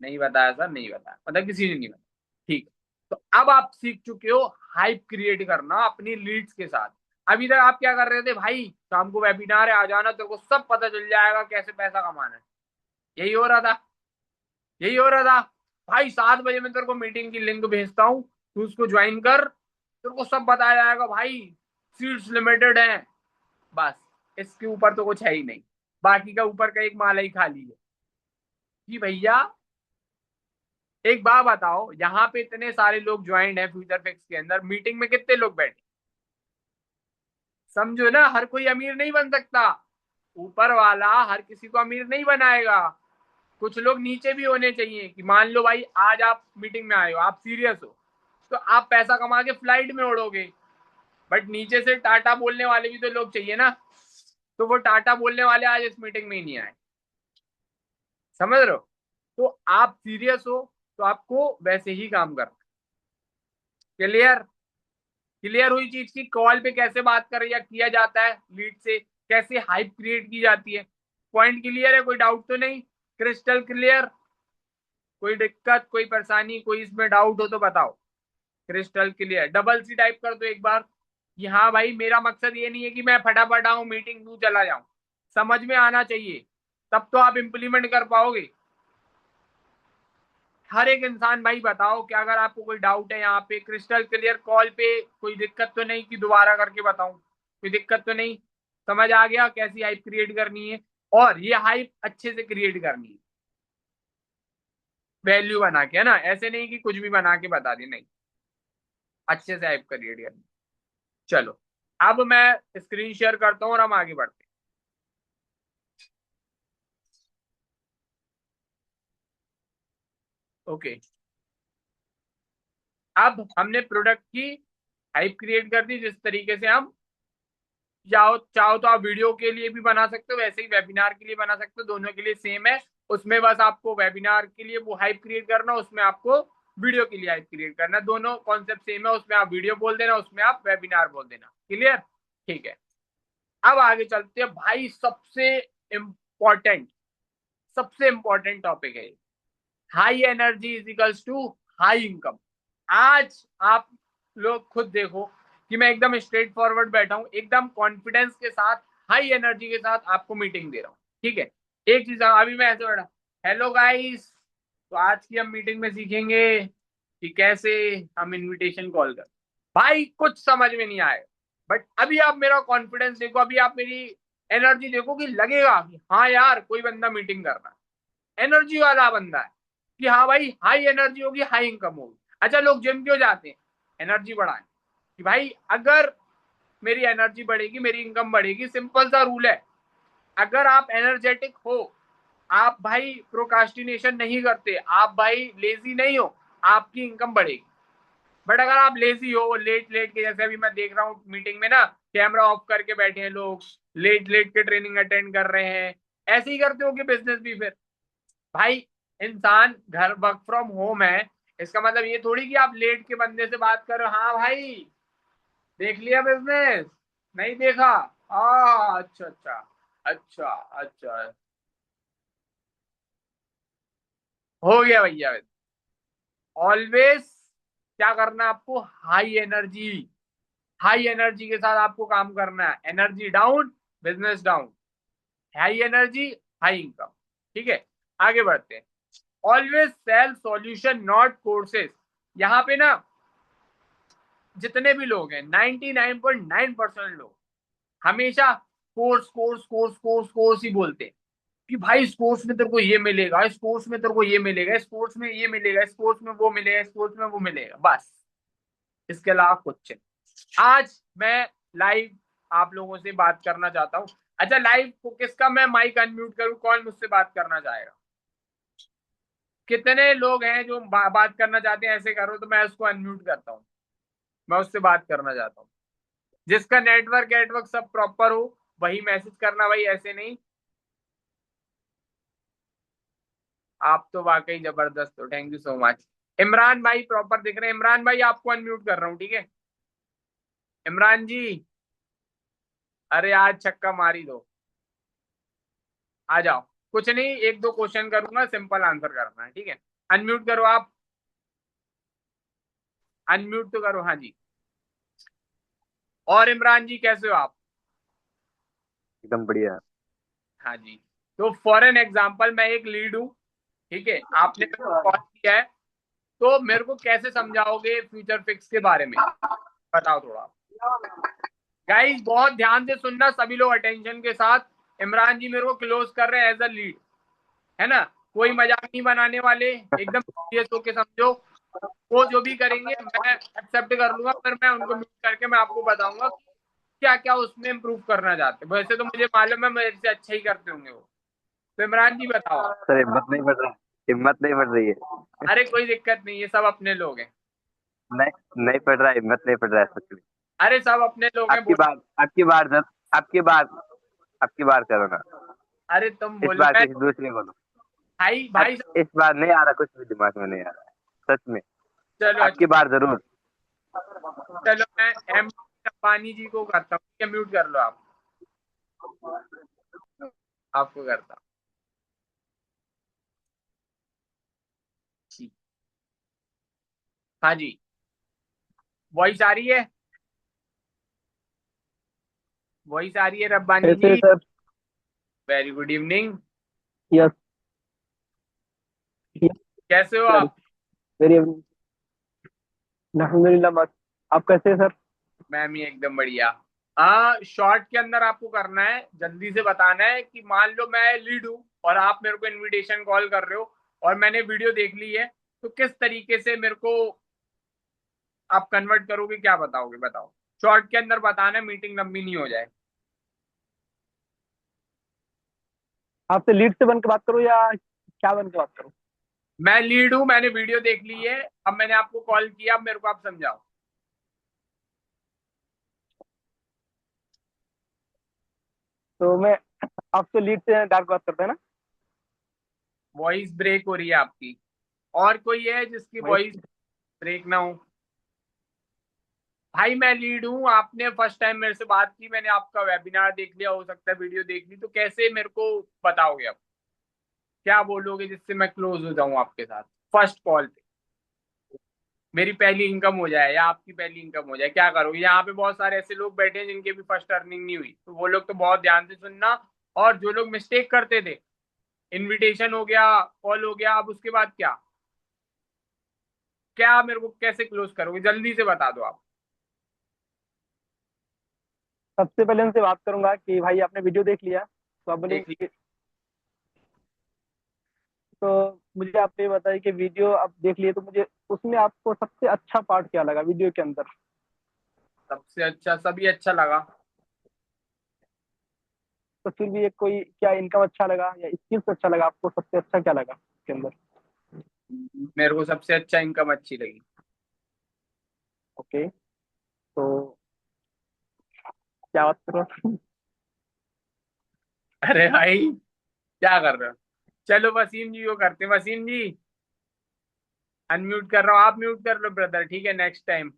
Speaker 1: नहीं बताया सर, नहीं बताया, मतलब किसी ने नहीं बताया। ठीक है। तो अब आप सीख चुके हो हाइप क्रिएट करना अपनी लीड्स के साथ। अभी तक आप क्या कर रहे थे भाई? शाम को वेबिनार है, आ जाना, तेरे को सब पता चल जाएगा कैसे पैसा कमाना है। यही हो रहा था, यही हो रहा था। भाई 7 बजे मैं तेरे को मीटिंग की लिंक भेजता हूँ, तू उसको ज्वाइन कर, तेरे को सब बताया जाएगा भाई, सीट्स लिमिटेड है, बस। इसके ऊपर तो कुछ है ही नहीं, बाकी का ऊपर का एक माला ही खाली है कि भैया एक बात बताओ, यहाँ पे इतने सारे लोग ज्वाइंट है फ्यूचर फिक्स के अंदर, मीटिंग में कितने लोग बैठे? समझो ना, हर कोई अमीर नहीं बन सकता, ऊपर वाला हर किसी को अमीर नहीं बनाएगा। कुछ लोग नीचे भी होने चाहिए कि मान लो भाई आज आप मीटिंग में आए हो, आप सीरियस हो, तो आप पैसा कमा के फ्लाइट में उड़ोगे, बट नीचे से टाटा बोलने वाले भी तो लोग चाहिए ना। तो वो टाटा बोलने वाले आज इस मीटिंग में ही नहीं आए। समझ रहे हो? तो आप सीरियस हो तो आपको वैसे ही काम करना। क्लियर? क्लियर हुई चीज की कॉल पे कैसे बात कर या किया जाता है लीड से, कैसे हाइप क्रिएट की जाती है? पॉइंट क्लियर है? कोई डाउट तो नहीं? Crystal clear? कोई दिक्कत, कोई परेशानी, कोई इसमें डाउट हो तो बताओ। Crystal clear? Double C type कर दो एक बार कि हाँ भाई, मेरा मकसद ये नहीं है कि मैं फटाफट आऊं मीटिंग दूं चला जाऊं, समझ में आना चाहिए, तब तो आप इंप्लीमेंट कर पाओगे। हर एक इंसान भाई बताओ कि अगर आपको कोई डाउट है यहाँ पे, क्रिस्टल क्लियर कॉल पे, कोई दिक्कत तो नहीं कि दोबारा करके बताऊं? कोई दिक्कत तो नहीं? समझ आ गया कैसी हाइप क्रिएट करनी है, और ये हाइप अच्छे से क्रिएट करनी है, वैल्यू बना के, है ना, ऐसे नहीं कि कुछ भी बना के बता दी, नहीं, अच्छे से हाइप क्रिएट करनी। चलो, अब मैं स्क्रीन शेयर करता हूँ और हम आगे बढ़ते हैं। ओके, अब हमने प्रोडक्ट की हाइप क्रिएट कर दी, जिस तरीके से हम चाहो चाहो तो आप वीडियो के लिए भी बना सकते हो, वैसे ही वेबिनार के लिए बना सकते हो, दोनों के लिए सेम है। उसमें बस आपको वेबिनार के लिए वो हाइप क्रिएट करना, उसमें आपको वीडियो के लिए क्रिएट करना। दोनों कॉन्सेप्ट सेम है, उसमें आप वीडियो बोल देना, उसमें आप वेबिनार बोल देना। क्लियर? ठीक है, अब आगे चलते हैं भाई। सबसे इंपॉर्टेंट टॉपिक है high energy is equals to high income. आज आप लोग खुद देखो कि मैं एकदम स्ट्रेट फॉरवर्ड बैठा हूं, एकदम कॉन्फिडेंस के साथ, हाई एनर्जी के साथ आपको मीटिंग दे रहा हूं। ठीक है, एक चीज अभी मैं ऐसे बैठा, हेलो गाइस, तो आज की हम मीटिंग में सीखेंगे कि कैसे हम इनविटेशन कॉल कर। भाई कुछ समझ में नहीं आएगा, बट अभी आप मेरा कॉन्फिडेंस देखो, अभी आप मेरी एनर्जी देखो कि लगेगा कि हाँ यार कोई बंदा मीटिंग कर रहा है, एनर्जी वाला बंदा है, कि हाँ भाई हाई एनर्जी होगी, हाई इनकम होगी। अच्छा, लोग जिम क्यों जाते हैं? एनर्जी बढ़ाएं। कि भाई अगर मेरी एनर्जी बढ़ेगी, मेरी इनकम बढ़ेगी। सिंपल सा रूल है, अगर आप एनर्जेटिक हो, आप भाई प्रोकास्टिनेशन नहीं करते, आप भाई लेजी नहीं हो, आपकी इनकम बढ़ेगी। बट अगर आप लेजी हो, लेट लेट के, जैसे अभी मैं देख रहा हूँ मीटिंग में ना, कैमरा ऑफ करके बैठे हैं लोग, लेट लेट के ट्रेनिंग अटेंड कर रहे हैं, ऐसे ही करते हो कि बिजनेस भी फिर भाई, इंसान घर वर्क फ्रॉम होम है, इसका मतलब ये थोड़ी कि आप लेट के बंदे से बात करो, हाँ भाई देख लिया बिजनेस, नहीं देखा, अच्छा अच्छा अच्छा अच्छा, हो गया भैया। ऑलवेज क्या करना है आपको? हाई एनर्जी, हाई एनर्जी के साथ आपको काम करना है। Energy down, business down. High energy, high income. ठीक है, आगे बढ़ते हैं। Always sell solution not courses. यहाँ पे ना जितने भी लोग हैं, 99.9% लोग हमेशा course course course course course ही बोलते हैं कि भाई इस कोर्स में तेरे को ये मिलेगा, इस कोर्स में तेरे को ये मिलेगा, इस कोर्स में ये मिलेगा, इस कोर्स में वो मिलेगा, इस कोर्स में वो मिलेगा, बस इसके अलावा कुछ नहीं। आज मैं लाइव आप लोगों से बात करना चाहता हूँ। अच्छा, लाइव को किसका मैं माइक अनम्यूट करूँ? कौन मुझसे बात करना चाहेगा? कितने लोग हैं जो बात करना चाहते हैं? ऐसे करो तो मैं उसको अनम्यूट करता हूँ, मैं उससे बात करना चाहता हूँ। जिसका नेटवर्क सब प्रॉपर हो वही मैसेज करना भाई, ऐसे नहीं। आप तो वाकई जबरदस्त हो, thank you so much. Imran भाई प्रॉपर दिख रहे हैं। इमरान भाई आपको अनम्यूट कर रहा हूँ, ठीक है? इमरान जी, अरे आज छक्का मारी दो, आ जाओ। कुछ नहीं, एक दो क्वेश्चन करूंगा, सिंपल आंसर करना है, ठीक है? अनम्यूट करो आप, अनम्यूट तो करो, हाँ जी। और इमरान जी कैसे हो आप?
Speaker 2: एकदम बढ़िया।
Speaker 1: हाँ जी। तो फॉर एन एग्जाम्पल, मैं एक लीड हूँ, ठीक है? आपने मेरे को कॉल किया है, तो मेरे को कैसे समझाओगे फ्यूचर फिक्स के बारे में? बताओ थोड़ा। गाइस बहुत ध्यान से सुनना सभी लोग, अटेंशन के साथ। इमरान जी मेरे को क्लोज कर रहे हैं एज अ लीड, है ना? कोई मजाक नहीं बनाने वाले, एकदम सीरियस होके समझो। वो जो भी करेंगे मैं एक्सेप्ट कर लूंगा, फिर मैं उनको म्यूट करके मैं आपको बताऊंगा क्या क्या उसमें इम्प्रूव करना चाहते हैं। वैसे तो मुझे मालूम है मेरे से अच्छा ही करते होंगे वो। तो इमरान जी बताओ आप।
Speaker 2: सर हिम्मत नहीं बढ़ रहा है, हिम्मत नहीं बढ़ रही है।
Speaker 1: अरे कोई दिक्कत नहीं है, सब अपने लोग हैं।
Speaker 2: नहीं नहीं पड़ रहा है, हिम्मत नहीं पड़ रहा है सच में।
Speaker 1: अरे सब अपने लोग हैं,
Speaker 2: आपकी
Speaker 1: बोलो।
Speaker 2: बात, आपकी बार जब, आपकी बार, आपकी बार करो ना।
Speaker 1: अरे तुम
Speaker 2: इस
Speaker 1: बोलो,
Speaker 2: बार
Speaker 1: मैं
Speaker 2: किसी दूसरे को लो।
Speaker 1: भाई भाई
Speaker 2: इस बार नहीं आ रहा, कुछ भी दिमाग में नहीं आ रहा है सच में।
Speaker 1: चलो
Speaker 2: आपकी
Speaker 1: अच्छा,
Speaker 2: बार जरूर।
Speaker 1: चलो मैं एम अंबानी जी को करता हूँ, ठीक है? म्यूट कर लो आप, आपको करता हूँ। हाँ जी, वॉइस आ रही है? वॉइस आ रही है रब्बानी
Speaker 3: कैसे
Speaker 1: जी?
Speaker 3: Sir?
Speaker 1: Very good evening.
Speaker 3: Yes. Yes
Speaker 1: कैसे हो
Speaker 3: सर।
Speaker 1: आप?
Speaker 3: वेरी अल्हम्दुलिल्लाह मस्त। आप कैसे हैं सर?
Speaker 1: मैं भी एकदम बढ़िया। हाँ, शॉर्ट के अंदर आपको करना है, जल्दी से बताना है कि मान लो मैं लीड हूँ और आप मेरे को इनविटेशन कॉल कर रहे हो और मैंने वीडियो देख ली है, तो किस तरीके से मेरे को आप कन्वर्ट करोगे, क्या बताओगे? बताओ, शॉर्ट के अंदर बताना है, मीटिंग लंबी नहीं हो जाए।
Speaker 3: आपसे लीड से बन के बात करूँ या क्या बन के बात करूँ?
Speaker 1: मैं लीड हूँ, मैंने वीडियो देख ली है, अब मैंने आपको कॉल किया, अब मेरे को आप समझाओ।
Speaker 3: तो मैं आपसे लीड से डायरेक्ट बात करते हैं ना?
Speaker 1: वॉइस ब्रेक हो रही है आपकी। और कोई है जिसकी वॉइस ब्रेक ना हो? भाई मैं लीड हूँ, आपने फर्स्ट टाइम मेरे से बात की, मैंने आपका वेबिनार देख लिया, हो सकता है वीडियो देख ली, तो कैसे मेरे को बताओगे अब? क्या बोलोगे जिससे मैं क्लोज हो जाऊं आपके साथ फर्स्ट कॉल पे? मेरी पहली इनकम हो जाए या आपकी पहली इनकम हो जाए, क्या करोगे? यहाँ पे बहुत सारे ऐसे लोग बैठे हैं जिनके भी फर्स्ट अर्निंग नहीं हुई, तो वो लोग तो बहुत ध्यान से सुनना। और जो लोग मिस्टेक करते थे, इनविटेशन हो गया, कॉल हो गया, अब उसके बाद क्या? क्या मेरे को कैसे क्लोज करोगे, जल्दी से बता दो आप।
Speaker 3: सबसे पहले उनसे बात करूंगा कि भाई आपने वीडियो देख लिया, तो आप
Speaker 1: देख लीजिए।
Speaker 3: बोलेंगे। तो मुझे आप ये बताइए कि वीडियो आप देख लिए, तो मुझे उसमें आपको सबसे अच्छा पार्ट क्या लगा वीडियो के अंदर?
Speaker 1: सबसे अच्छा, सभी अच्छा लगा।
Speaker 3: तो फिर भी एक कोई क्या इनकम अच्छा लगा या स्किल्स अच्छा लगा, आपको सबसे अच्छा क्या लगा उसके अंदर?
Speaker 1: मेरे को सबसे अच्छा इनकम अच्छी लगी।
Speaker 3: ओके। तो क्या बात करो।
Speaker 1: अरे भाई, क्या कर रहे हो? चलो वसीम जी को करते हैं। वसीम जी, अनम्यूट कर रहा हूँ, आप म्यूट कर लो ब्रदर, ठीक है? नेक्स्ट टाइम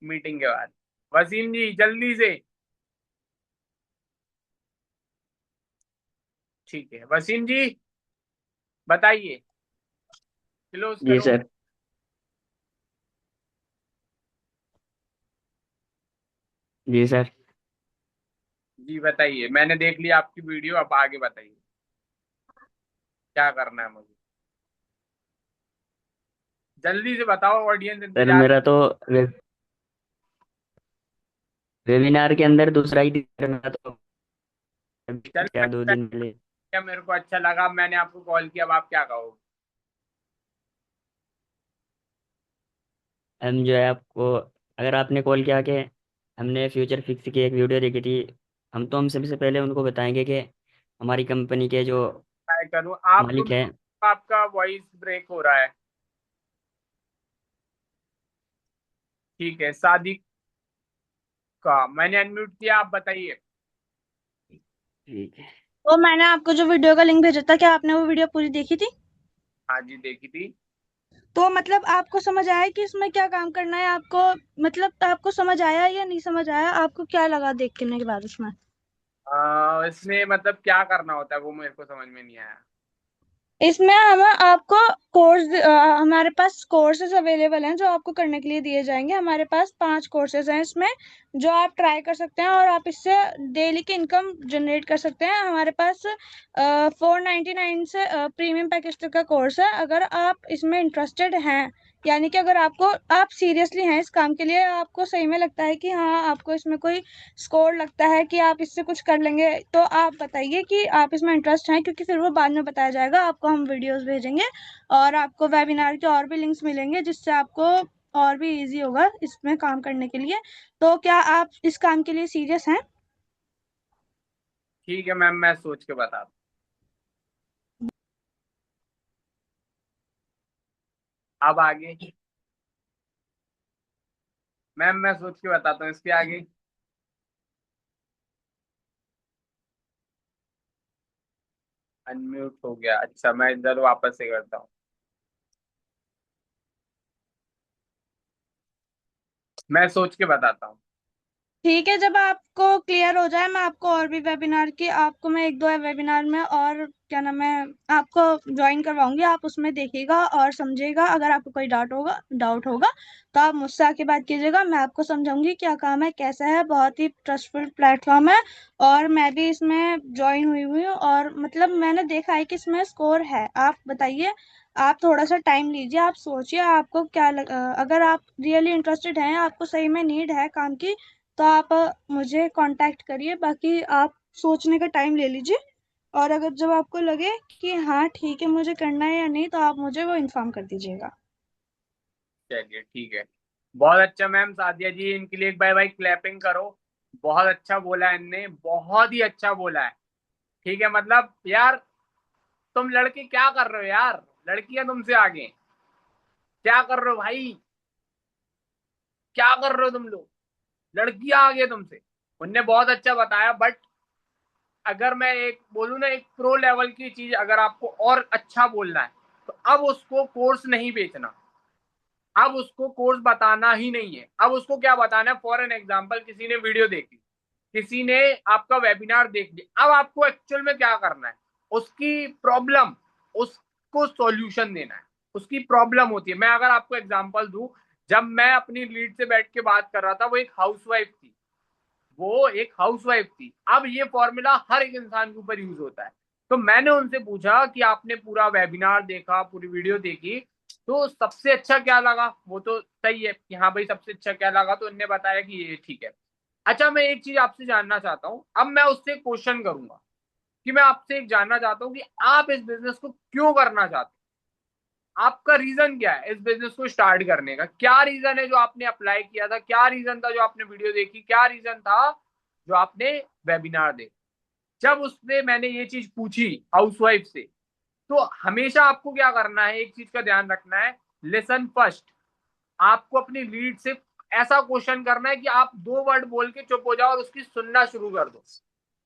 Speaker 1: मीटिंग के बाद। वसीम जी जल्दी से। ठीक है वसीम जी, बताइए, क्लोज
Speaker 4: जी
Speaker 1: करो।
Speaker 4: सर। जी सर।
Speaker 1: जी बताइए, मैंने देख लिया आपकी वीडियो, अब आगे बताइए क्या करना है मुझे, जल्दी से बताओ, ऑडियंस
Speaker 4: सर
Speaker 1: इंतजार।
Speaker 4: मेरा तो वे, वेबिनार के अंदर दूसरा ही रहा तो
Speaker 1: चल
Speaker 4: क्या 2 दिन पहले।
Speaker 1: क्या, मेरे को अच्छा लगा, मैंने आपको कॉल किया, अब आप क्या कहोगे?
Speaker 4: हम जो है आपको, अगर आपने कॉल किया कि हमने फ्यूचर फिक्स की एक वीडियो देखी थी, हम सबसे पहले उनको बताएंगे कि हमारी कंपनी के जो
Speaker 1: ट्राई करूँ आपको?
Speaker 4: मालिक हैं।
Speaker 1: आपका वॉइस ब्रेक हो रहा है। ठीक है, शादी का मैंने अनम्यूट किया, आप बताइए।
Speaker 4: ठीक है।
Speaker 5: तो मैंने आपको जो वीडियो का लिंक भेजा था, क्या आपने वो वीडियो पूरी देखी थी?
Speaker 1: हाँ जी, देखी थी।
Speaker 5: तो मतलब आपको समझ आया कि इसमें क्या काम करना है आपको? मतलब आपको समझ आया या नहीं समझ आया? आपको क्या लगा देखने के बाद उसमें?
Speaker 1: इसमें मतलब क्या करना होता है वो मेरे को समझ में नहीं आया।
Speaker 5: इसमें हम आपको हमारे पास कोर्सेज अवेलेबल हैं जो आपको करने के लिए दिए जाएंगे। हमारे पास 5 कोर्सेज हैं इसमें, जो आप ट्राई कर सकते हैं और आप इससे डेली की इनकम जनरेट कर सकते हैं। हमारे पास 499 से प्रीमियम पैकेज तक का कोर्स है। अगर आप इसमें इंटरेस्टेड हैं, यानी कि अगर आप सीरियसली हैं इस काम के लिए, आपको सही में लगता है कि हाँ आपको इसमें कोई स्कोर लगता है कि आप इससे कुछ कर लेंगे, तो आप बताइए कि आप इसमें इंटरेस्ट हैं, क्योंकि फिर वो बाद में बताया जाएगा। आपको हम वीडियोस भेजेंगे और आपको वेबिनार के और भी लिंक्स मिलेंगे, जिससे आपको और भी इजी होगा इसमें काम करने के लिए। तो क्या आप इस काम के लिए सीरियस हैं?
Speaker 1: ठीक है मैम, मैं सोच के बताता हूँ। अब आगे मैम, मैं सोच के बताता हूँ इसके आगे। अनम्यूट हो गया, अच्छा मैं इधर वापस से करता हूँ। मैं सोच के बताता हूँ।
Speaker 5: ठीक है, जब आपको क्लियर हो जाए, मैं आपको और भी वेबिनार की आपको मैं 1-2 वेबिनार में और क्या नाम है आपको ज्वाइन करवाऊंगी। आप उसमें देखिएगा और समझिएगा। अगर आपको कोई डाउट होगा तो आप मुझसे आके बात कीजिएगा, मैं आपको समझाऊंगी क्या काम है, कैसा है। बहुत ही ट्रस्टफुल प्लेटफॉर्म है और मैं भी इसमें ज्वाइन हुई हूँ और मतलब मैंने देखा है कि इसमें स्कोर है। आप बताइए, आप थोड़ा सा टाइम लीजिए, आप सोचिए आपको अगर आप रियली इंटरेस्टेड हैं, आपको सही में नीड है काम की, तो आप मुझे कांटेक्ट करिए। बाकी आप सोचने का टाइम ले लीजिए और अगर जब आपको लगे कि हाँ ठीक है मुझे करना है या नहीं, तो आप मुझे वो इन्फॉर्म कर दीजिएगा।
Speaker 1: चलिए ठीक है, बहुत अच्छा मैम। सादिया जी, इनके लिए एक बाय बाय क्लैपिंग करो। बहुत अच्छा बोला है इनने, बहुत ही अच्छा बोला है। ठीक है, मतलब यार, तुम लड़के क्या कर रहे हो यार? लड़कियां तुमसे आगे, क्या कर रहे हो भाई? क्या कर रहे हो तुम लोग? लड़कियां आगे तुमसे। उनने बहुत अच्छा बताया, बट अगर मैं एक बोलूँ ना, एक प्रो लेवल की चीज अगर आपको और अच्छा बोलना है, तो अब उसको कोर्स नहीं बेचना, अब उसको कोर्स बताना ही नहीं है। अब उसको क्या बताना है? फॉर एन एग्जाम्पल, किसी ने वीडियो देखी, किसी ने आपका वेबिनार देख लिया, अब आपको एक्चुअल में क्या करना है? उसकी प्रॉब्लम, उसको सॉल्यूशन देना है। उसकी प्रॉब्लम होती है, मैं अगर आपको एग्जांपल दूं, जब मैं अपनी लीड से बैठ के बात कर रहा था, वो एक हाउसवाइफ थी, वो एक हाउसवाइफ थी। अब ये फॉर्मूला हर एक इंसान के ऊपर यूज होता है। तो मैंने उनसे पूछा कि आपने पूरा वेबिनार देखा, पूरी वीडियो देखी, तो सबसे अच्छा क्या लगा? वो तो सही है कि हाँ भाई सबसे अच्छा क्या लगा, तो उन्होंने बताया कि ये ठीक है। अच्छा, मैं एक चीज आपसे जानना चाहता हूँ, अब मैं उससे क्वेश्चन करूंगा कि मैं आपसे एक जानना चाहता हूँ कि आप इस बिजनेस को क्यों करना चाहते हैं? आपका रीजन क्या है इस बिजनेस को स्टार्ट करने का? क्या रीजन है जो आपने अप्लाई किया था? क्या रीजन था जो आपने वीडियो देखी? क्या रीजन था जो आपने वेबिनार देखा? जब उसने मैंने ये चीज पूछी हाउसवाइफ से, तो हमेशा आपको क्या करना है, एक चीज का ध्यान रखना है, लिसन फर्स्ट। आपको अपनी लीड से ऐसा क्वेश्चन करना है कि आप 2 वर्ड बोल के चुप हो जाओ और उसकी सुनना शुरू कर दो।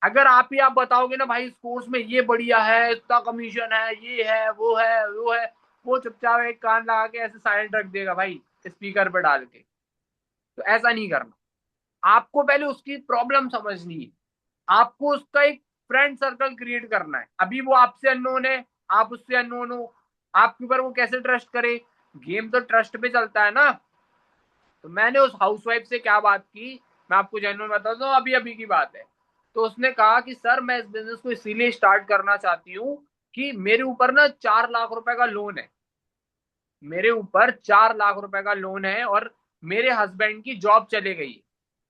Speaker 1: अगर आप बताओगे ना भाई इस कोर्स में ये बढ़िया है, इतना कमीशन है, ये है, वो है, वो है, वो चुपचाप एक कान लगा के ऐसे साइलेंट रख देगा भाई स्पीकर पर डाल के। तो ऐसा नहीं करना। आपको पहले उसकी प्रॉब्लम समझनी है, आपको उसका एक फ्रेंड सर्कल क्रिएट करना है। अभी वो आपसे अननोन है, आप उससे अननोन हो, आपके ऊपर वो कैसे ट्रस्ट करे? गेम तो ट्रस्ट पे चलता है ना। तो मैंने उस हाउसवाइफ से क्या बात की, मैं आपको जेन्युइन बताता हूँ, अभी अभी की बात है। तो उसने कहा कि सर मैं इस बिजनेस को इसीलिए स्टार्ट करना चाहती हूँ कि मेरे ऊपर ना 4 लाख रुपए का लोन है, मेरे ऊपर 4 लाख रुपए का लोन है और मेरे हस्बैंड की जॉब चले गई।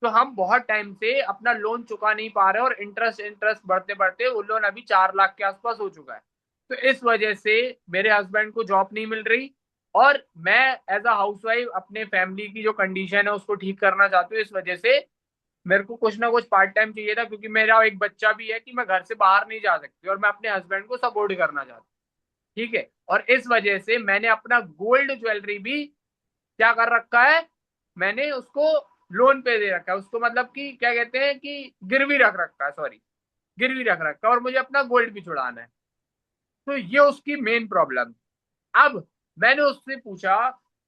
Speaker 1: तो हम बहुत टाइम से अपना लोन चुका नहीं पा रहे और इंटरेस्ट इंटरेस्ट बढ़ते बढ़ते वो लोन अभी 4 लाख के आसपास हो चुका है। तो इस वजह से मेरे हस्बैंड को जॉब नहीं मिल रही और मैं एज अ हाउसवाइफ अपने फैमिली की जो कंडीशन है उसको ठीक करना चाहती हूँ। इस वजह से मेरे को कुछ ना कुछ पार्ट टाइम चाहिए था, क्योंकि मेरा एक बच्चा भी है कि मैं घर से बाहर नहीं जा सकती और मैं अपने हस्बैंड को सपोर्ट करना चाहती हूँ। ठीक है, और इस वजह से मैंने अपना गोल्ड ज्वेलरी भी क्या कर रखा है, मैंने उसको लोन पे दे रखा है, उसको मतलब कि क्या कहते हैं कि गिरवी रख रखा है, सॉरी गिरवी रख रखा है, और मुझे अपना गोल्ड भी छुड़ाना है। तो ये उसकी मेन प्रॉब्लम। अब मैंने उससे पूछा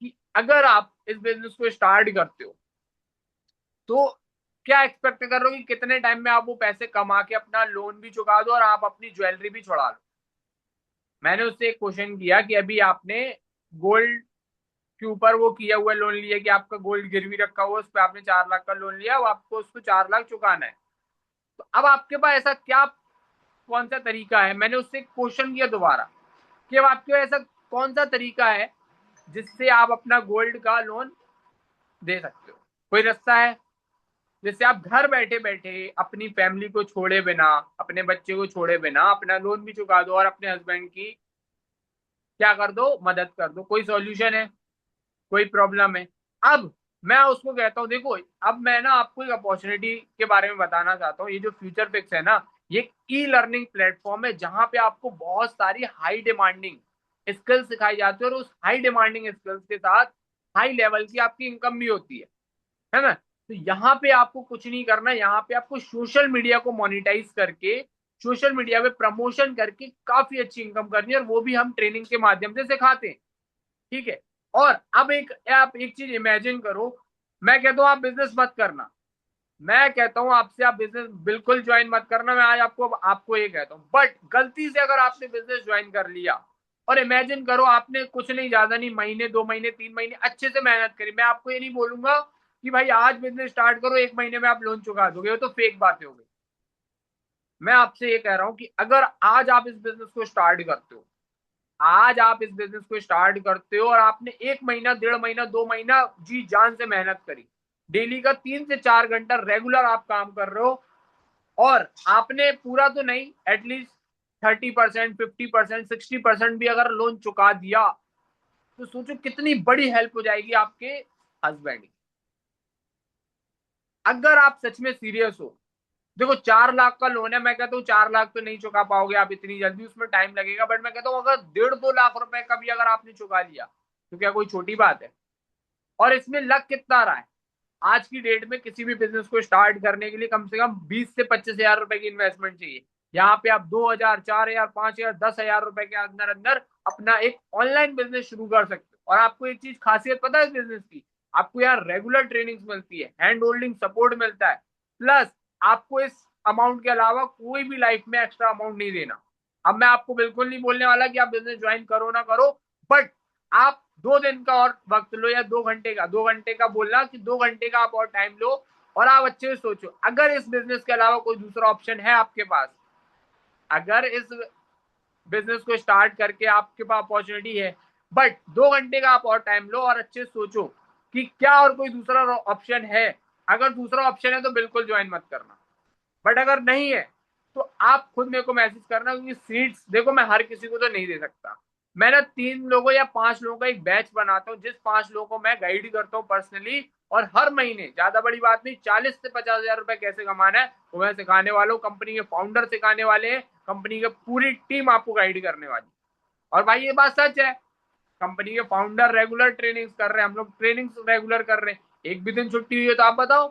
Speaker 1: कि अगर आप इस बिजनेस को स्टार्ट करते हो तो क्या एक्सपेक्ट कर रहे हो कि कितने टाइम में आप वो पैसे कमा के अपना लोन भी चुका दो और आप अपनी ज्वेलरी भी छुड़ा लो? मैंने उससे एक क्वेश्चन किया कि अभी आपने गोल्ड के ऊपर वो किया हुआ लोन लिया कि आपका गोल्ड गिरवी रखा हुआ, उस पर आपने 4 लाख का लोन लिया, वो आपको उसको 4 लाख चुकाना है। तो अब आपके पास ऐसा क्या, कौन सा तरीका है? मैंने उससे क्वेश्चन किया दोबारा कि अब आपके पास ऐसा कौन सा तरीका है जिससे आप अपना गोल्ड का लोन दे सकते हो? कोई रास्ता है जिससे आप घर बैठे बैठे अपनी फैमिली को छोड़े बिना, अपने बच्चे को छोड़े बिना अपना लोन भी चुका दो और अपने हस्बैंड की क्या कर दो, मदद कर दो? कोई सॉल्यूशन है? कोई प्रॉब्लम है? अब मैं उसको कहता हूँ देखो, अब मैं ना आपको एक अपॉर्चुनिटी के बारे में बताना चाहता हूँ। ये जो फ्यूचर फिक्स है ना, ये ई लर्निंग प्लेटफॉर्म है जहां पे आपको बहुत सारी हाई डिमांडिंग स्किल्स सिखाई जाती है और उस हाई डिमांडिंग स्किल्स के साथ हाई लेवल की आपकी इनकम भी होती है ना? तो यहाँ पे आपको कुछ नहीं करना, यहाँ पे आपको सोशल मीडिया को मोनिटाइज करके, सोशल मीडिया पे प्रमोशन करके काफी अच्छी इनकम करनी है, और वो भी हम ट्रेनिंग के माध्यम से सिखाते हैं। ठीक है, और अब आप एक चीज इमेजिन करो, मैं कहता हूं आप बिजनेस मत करना, मैं कहता हूं आपसे आप बिजनेस बिल्कुल ज्वाइन मत करना। मैं आज आपको ये कहता हूं, बट गलती से अगर आपने बिजनेस ज्वाइन कर लिया और इमेजिन करो आपने कुछ नहीं, ज्यादा नहीं, महीने 2 महीने 3 महीने अच्छे से मेहनत करी, मैं आपको ये नहीं बोलूंगा कि भाई आज बिजनेस स्टार्ट करो 1 महीने में आप लोन चुका दोगे, वो तो फेक बातें हो गई। मैं आपसे ये कह रहा हूं कि अगर आज आप इस बिजनेस को स्टार्ट करते हो, आज आप इस बिजनेस को स्टार्ट करते हो और आपने 1 महीना, 1.5 महीना, 2 महीना जी जान से मेहनत करी, डेली का 3 से 4 घंटा रेगुलर आप काम कर रहे हो, और आपने पूरा तो नहीं, एटलीस्ट 30%, 50%, 60% भी अगर लोन चुका दिया, तो सोचो कितनी बड़ी हेल्प हो जाएगी आपके हस्बैंड की। अगर आप सच में सीरियस हो, देखो 4 लाख का लोन है, मैं कहता हूँ 4 लाख तो नहीं चुका पाओगे आप इतनी जल्दी, उसमें टाइम लगेगा, बट मैं कहता हूँ अगर 1.5-2 लाख रुपए का भी अगर आपने चुका लिया तो क्या कोई छोटी बात है? और इसमें लग कितना रहा है, आज की डेट में किसी भी बिजनेस को स्टार्ट करने के लिए कम से कम 20 से 25 हजार रुपए की इन्वेस्टमेंट चाहिए। यहाँ पे आप 2,000, 4,000, 5,000, 10,000 रुपए के अंदर अंदर अपना एक ऑनलाइन बिजनेस शुरू कर सकते हो। और आपको एक चीज खासियत पता है इस बिजनेस की, आपको यहाँ रेगुलर ट्रेनिंग्स मिलती है, हैंड होल्डिंग सपोर्ट मिलता है, प्लस आपको इस अमाउंट के अलावा कोई भी लाइफ में एक्स्ट्रा अमाउंट नहीं देना। अब मैं आपको बिल्कुल नहीं बोलने वाला कि आप बिजनेस ज्वाइन करो ना करो, बट आप 2 दिन का और वक्त लो या 2 घंटे का, 2 घंटे का बोलना कि 2 घंटे का आप और टाइम लो और आप अच्छे से सोचो, अगर इस बिजनेस के अलावा कोई दूसरा ऑप्शन है आपके पास, अगर इस बिजनेस को स्टार्ट करके आपके पास अपॉर्चुनिटी है, बट 2 घंटे का आप और टाइम लो और अच्छे से सोचो कि क्या और कोई दूसरा ऑप्शन है। अगर दूसरा ऑप्शन है तो बिल्कुल ज्वाइन मत करना, बट अगर नहीं है तो आप खुद मेरे को मैसेज करना, क्योंकि सीट्स देखो मैं हर किसी को तो नहीं दे सकता। मैं ना 3 लोगों या 5 लोगों का एक बैच बनाता हूँ, जिस 5 लोगों को मैं गाइड करता हूँ पर्सनली, और हर महीने, ज्यादा बड़ी बात नहीं, 40 से 50,000 रुपए कैसे कमाना है वो मैं सिखाने वाला हूँ। कंपनी के फाउंडर सिखाने वाले हैं, कंपनी की पूरी टीम आपको गाइड करने वाली। और भाई ये बात सच है, कंपनी के फाउंडर रेगुलर ट्रेनिंग्स कर रहे हैं, हम लोग ट्रेनिंग्स रेगुलर कर रहे हैं, एक भी दिन छुट्टी हुई है तो आप बताओ।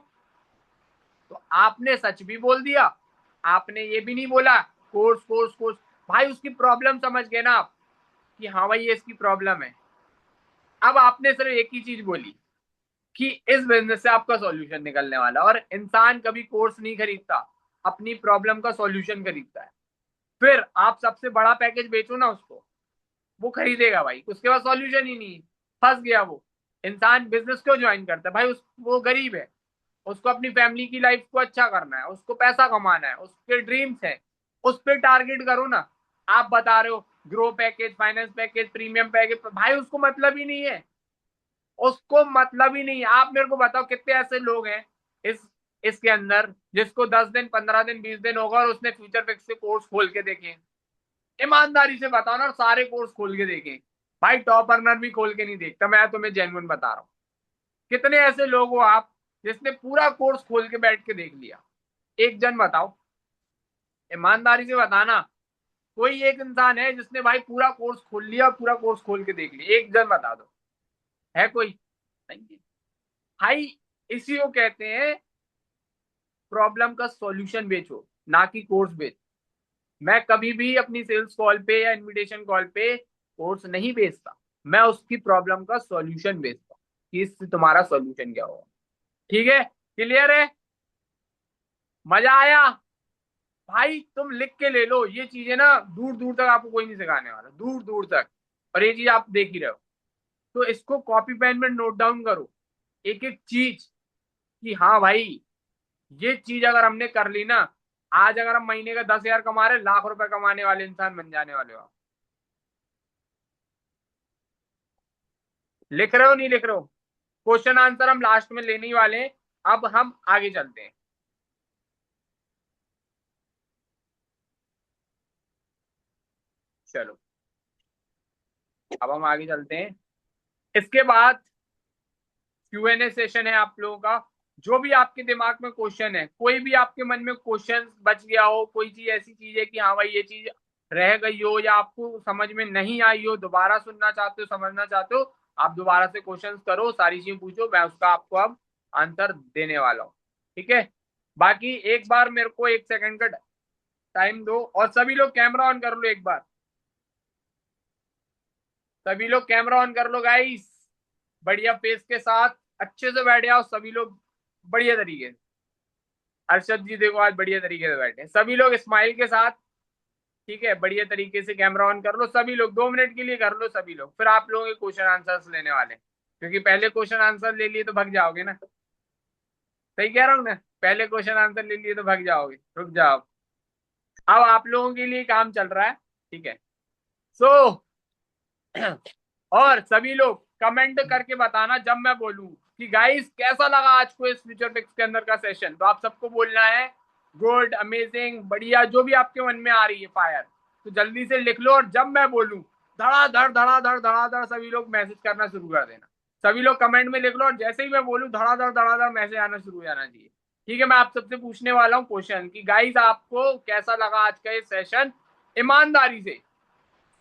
Speaker 1: तो आपने सच भी बोल दिया, आपने ये भी नहीं बोला कोर्स कोर्स कोर्स। भाई उसकी प्रॉब्लम समझ गए ना आप कि हाँ भाई ये इसकी प्रॉब्लम है। अब आपने सिर्फ एक ही चीज बोली कि इस बिजनेस से आपका सॉल्यूशन निकलने वाला, और इंसान कभी कोर्स नहीं खरीदता, अपनी प्रॉब्लम का सॉल्यूशन खरीदता है। फिर आप सबसे बड़ा पैकेज बेचो ना उसको, वो खरीदेगा भाई, उसके पास सॉल्यूशन ही नहीं है, फंस गया वो। इंसान बिजनेस क्यों ज्वाइन करता है भाई? वो गरीब है, उसको अपनी फैमिली की लाइफ को अच्छा करना है, उसको पैसा कमाना है, उसके ड्रीम्स है, उस पर टारगेट करो ना। आप बता रहे हो grow package, finance package, premium package, भाई उसको मतलब ही नहीं है, उसको मतलब ही नहीं है। आप मेरे को बताओ कितने ऐसे लोग हैं इसके अंदर जिसको 10 दिन, 15 दिन, 20 दिन होगा और उसने फ्यूचर फिक्स के कोर्स खोल के देखे? ईमानदारी से बताओ ना, सारे कोर्स खोल के देखे भाई, टॉप अर्नर भी खोल के नहीं देखता, मैं तुम्हें जेन्युइन बता रहा हूँ। कितने ऐसे लोग हो आप जिसने पूरा कोर्स खोल के बैठ के देख लिया? एक जन बताओ, ईमानदारी से बताना, कोई एक इंसान है जिसने भाई पूरा कोर्स खोल लिया, पूरा कोर्स खोल के देख लिया? एक जन बता दो, है कोई? नहीं है भाई। इसी को कहते हैं प्रॉब्लम का सॉल्यूशन बेचो, ना कि कोर्स बेचो। मैं कभी भी अपनी सेल्स कॉल पे या इनविटेशन कॉल पे कोर्स नहीं बेचता, मैं उसकी प्रॉब्लम का सॉल्यूशन बेचता हूँ कि इससे तुम्हारा सॉल्यूशन क्या होगा। ठीक है, क्लियर है, मजा आया? भाई तुम लिख के ले लो, ये चीजें ना दूर दूर तक आपको कोई नहीं सिखाने वाला, दूर दूर तक, और ये चीज आप देख ही रहे हो। तो इसको कॉपी पेन में नोट डाउन करो, एक एक चीज, कि हाँ भाई ये चीज अगर हमने कर ली ना, आज अगर हम महीने का 10,000 कमा रहे, लाख रुपए कमाने वाले इंसान बन जाने वाले हो आप। लिख रहे हो नहीं लिख रहे हो? क्वेश्चन आंसर हम लास्ट में लेने ही वाले हैं, अब हम आगे चलते हैं। चलो अब हम आगे चलते हैं। इसके बाद Q&A सेशन है आप लोगों का। जो भी आपके दिमाग में क्वेश्चन है, कोई भी आपके मन में क्वेश्चन बच गया हो, कोई चीज ऐसी चीज है कि हाँ भाई ये चीज रह गई हो या आपको समझ में नहीं आई हो, दोबारा सुनना चाहते हो, समझना चाहते हो, आप दोबारा से क्वेश्चन करो, सारी चीजें पूछो, मैं उसका आपको अब आंसर देने वाला हूँ। ठीक है, बाकी एक बार मेरे को 1 सेकंड का टाइम दो, और सभी लोग कैमरा ऑन कर लो एक बार, सभी लोग कैमरा ऑन कर लो गाइस, बढ़िया फेस के साथ अच्छे से बैठ जाओ सभी लोग, बढ़िया तरीके से। अरशद जी देखो आज बढ़िया तरीके से बैठे हैं सभी लोग, स्माइल के साथ। ठीक है, बढ़िया तरीके से कैमरा ऑन कर लो सभी लोग, 2 मिनट के लिए कर लो सभी लोग, फिर आप लोगों के क्वेश्चन आंसर्स लेने वाले हैं, क्योंकि पहले क्वेश्चन आंसर ले लिए तो भग जाओगे ना। सही कह रहा हूँ ना? पहले क्वेश्चन आंसर ले लिए तो भग जाओगे, रुक जाओ, अब आप लोगों के लिए काम चल रहा है। ठीक है, सो और सभी लोग कमेंट करके बताना जब मैं बोलूं कि गाइस कैसा लगा आज को इस फ्यूचर फिक्स के अंदर का सेशन, तो आप सबको बोलना है गुड, अमेजिंग, बढ़िया, जो भी आपके मन में आ रही है फायर, तो जल्दी से लिख लो, और जब मैं बोलूं धड़ाधड़ धड़ाधड़ धड़ाधड़ सभी लोग मैसेज करना शुरू कर देना, सभी लोग कमेंट में लिख लो, और जैसे ही मैं बोलूं धड़ाधड़ धड़ाधड़ मैसेज आना शुरू हो जाना चाहिए। ठीक है, मैं आप सबसे पूछने वाला हूँ क्वेश्चन कि गाइस आपको कैसा लगा आज का ये सेशन? ईमानदारी से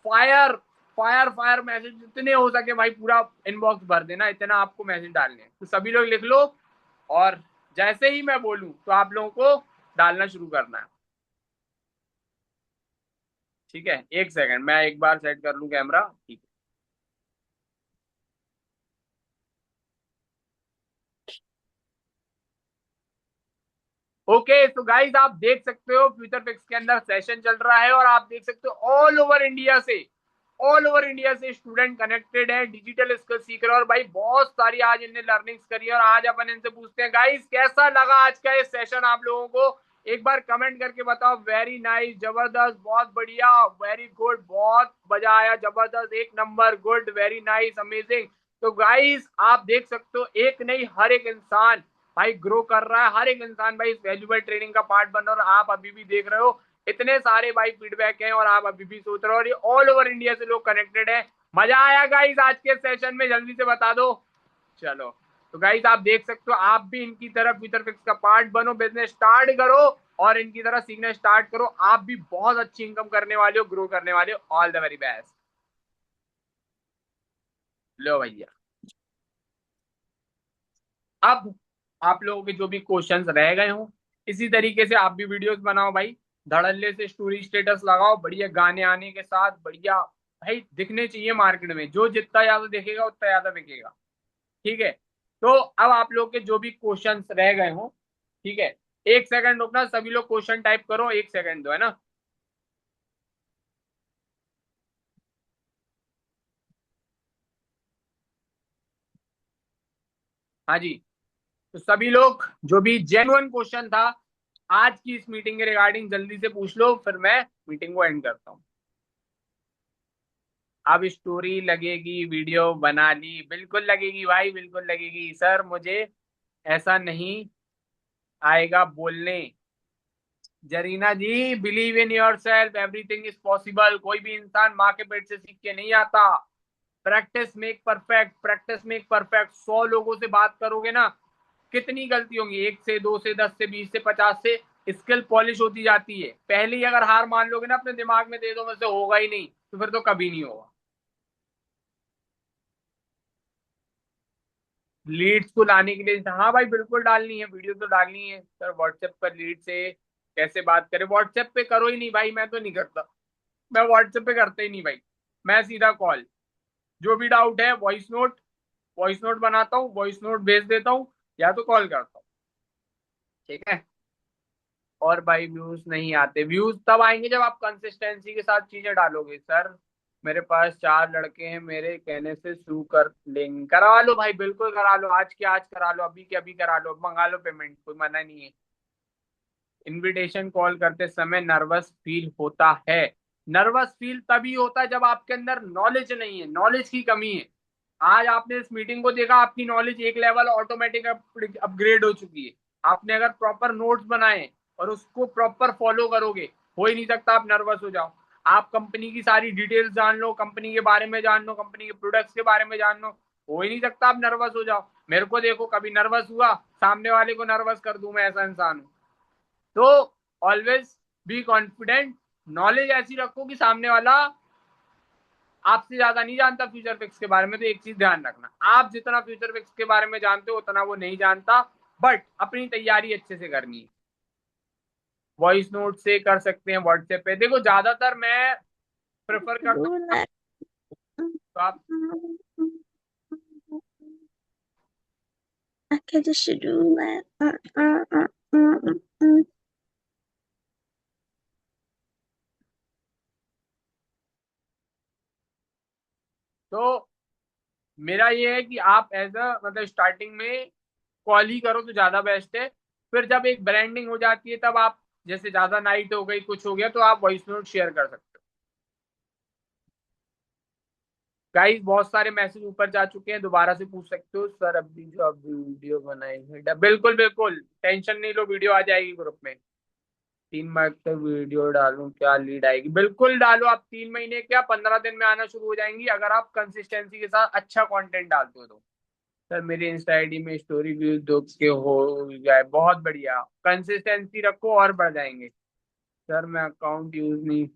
Speaker 1: फायर फायर फायर मैसेज जितने हो सके भाई, पूरा इनबॉक्स भर देना, इतना आपको मैसेज डालने हैं, तो सभी लोग लिख लो, और जैसे ही मैं बोलूं तो आप लोगों को डालना शुरू करना है। ठीक है, एक सेकंड, मैं एक बार सेट कर लूं कैमरा। ठीक है। ओके, तो गाइस आप देख सकते हो फ्यूचर फिक्स के अंदर सेशन चल रहा है और आप देख सकते हो ऑल ओवर इंडिया से स्टूडेंट कनेक्टेड है, डिजिटल स्किल सीख रहे हैं और भाई बहुत सारी आज इनने लर्निंग्स करी है। और आज अपन इनसे पूछते हैं गाइस कैसा लगा आज का ये सेशन आप लोगों को, एक बार कमेंट करके बताओ। वेरी नाइस, जबरदस्त, बहुत बढ़िया, वेरी गुड, बहुत मजा आया, जबरदस्त, एक number, good, very nice, amazing. तो गाइस आप देख सकते हो एक नहीं हर एक इंसान भाई ग्रो कर रहा है, हर एक इंसान भाई इस वैल्यूबल ट्रेनिंग का पार्ट बन रहा है। और आप अभी भी देख रहे हो इतने सारे भाई फीडबैक हैं और आप अभी भी सोच रहे हो, और ये ऑल ओवर इंडिया से लोग कनेक्टेड है। मजा आया गाइस आज के सेशन में, जल्दी से बता दो। चलो, तो गाइस आप देख सकते हो आप भी इनकी तरफ फ्यूचर फिक्स का पार्ट बनो, बिजनेस स्टार्ट करो और इनकी तरह सीखना स्टार्ट करो। आप भी बहुत अच्छी इनकम करने वाले हो, ग्रो करने वाले हो। All the very best. लो भैया, अब आप लोगों के जो भी क्वेश्चंस रह गए हो इसी तरीके से आप भी वीडियोस बनाओ भाई, धड़ल्ले से स्टोरी स्टेटस लगाओ, बढ़िया गाने आने के साथ, बढ़िया भाई दिखने चाहिए मार्केट में, जो जितना ज्यादा दिखेगा उतना ज्यादा बिकेगा। ठीक है, तो अब आप लोग के जो भी क्वेश्चंस रह गए हो, ठीक है, एक सेकंड रुकना, सभी लोग क्वेश्चन टाइप करो, एक सेकंड दो, है ना। हाँ जी, तो सभी लोग जो भी जेन्युइन क्वेश्चन था आज की इस मीटिंग के रिगार्डिंग जल्दी से पूछ लो, फिर मैं मीटिंग को एंड करता हूँ। अब स्टोरी लगेगी, वीडियो बना ली, बिल्कुल लगेगी भाई, बिल्कुल लगेगी सर, मुझे ऐसा नहीं आएगा बोलने। Zarina ji, believe in yourself, everything is possible. कोई भी इंसान माँ के पेट से सीख के नहीं आता। Practice make perfect, practice make perfect. 100 लोगों से बात करोगे ना, कितनी गलती होंगी, 1 से 2 से 10 से 20 से 50 से स्किल पॉलिश होती जाती है। पहले ही अगर हार मान लोगे ना अपने दिमाग में, दे दो मुझसे होगा ही नहीं, तो फिर तो कभी नहीं होगा। लीड्स को लाने के लिए, हाँ भाई बिल्कुल डालनी है, वीडियो तो डालनी है सर। व्हाट्सएप पर लीड से कैसे बात करें, व्हाट्सएप पे करो ही नहीं भाई, मैं तो नहीं करता, मैं व्हाट्सएप पे करता ही नहीं भाई, मैं सीधा कॉल। जो भी डाउट है वॉइस नोट बनाता हूँ, वॉइस नोट भेज देता हूँ, या तो कॉल करता हूँ। ठीक है, और भाई व्यूज नहीं आते, व्यूज तब आएंगे जब आप कंसिस्टेंसी के साथ चीजें डालोगे। सर मेरे पास 4 लड़के हैं, मेरे कहने से शुरू कर लेंगे, करवा लो भाई, बिल्कुल करा लो, आज के आज करा लो, अभी के अभी करा लो, मंगा लो पेमेंट, कोई मना नहीं है। इनविटेशन कॉल करते समय नर्वस फील होता है। नर्वस फील तभी होता है जब आपके अंदर नॉलेज नहीं है, नॉलेज की कमी है। आज आपने इस मीटिंग को देखा, आपकी नॉलेज एक लेवल ऑटोमेटिक अपग्रेड हो चुकी है। आपने अगर प्रॉपर नोट्स बनाए और उसको प्रॉपर फॉलो करोगे, हो ही नहीं सकता आप नर्वस हो जाओ। आप कंपनी की सारी डिटेल्स जान लो, कंपनी के बारे में जान लो, कंपनी के प्रोडक्ट्स के बारे में जान लो, हो ही नहीं सकता आप नर्वस हो जाओ। मेरे को देखो, कभी नर्वस हुआ, सामने वाले को नर्वस कर दूं, मैं ऐसा इंसान हूं। तो ऑलवेज बी कॉन्फिडेंट, नॉलेज ऐसी रखो कि सामने वाला आपसे ज्यादा नहीं जानता फ्यूचर फिक्स के बारे में। तो एक चीज ध्यान रखना, आप जितना फ्यूचर फिक्स के बारे में जानते हो उतना वो नहीं जानता, बट अपनी तैयारी अच्छे से करनी है। वॉइस नोट से कर सकते हैं, व्हाट्सएप पे देखो, ज्यादातर मैं प्रेफर करता हूँ, तो आप
Speaker 5: I can just do that.
Speaker 1: तो मेरा ये है कि आप एज अ मतलब स्टार्टिंग में कॉल ही करो तो ज्यादा बेस्ट है। फिर जब एक ब्रांडिंग हो जाती है तब आप, जैसे ज्यादा नाइट हो गई, कुछ हो गया, तो आप वॉइस नोट शेयर कर सकते हो। गाइस बहुत सारे मैसेज ऊपर जा चुके हैं, दोबारा से पूछ सकते हो सर, अभी जो अभी वीडियो बनाएंगे, बिल्कुल बिल्कुल टेंशन नहीं लो, वीडियो आ जाएगी ग्रुप में। 3 महीने तक वीडियो डालूं, क्या लीड आएगी, बिल्कुल डालो आप, 3 महीने क्या 15 दिन में आना शुरू हो जाएंगी, अगर आप कंसिस्टेंसी के साथ अच्छा कंटेंट डालते हो तो। सर मेरी इंस्टा आईडी में स्टोरी व्यूज 2 के हो जाए, बहुत बढ़िया, कंसिस्टेंसी रखो और बढ़ जाएंगे। सर मैं अकाउंट यूज नहीं,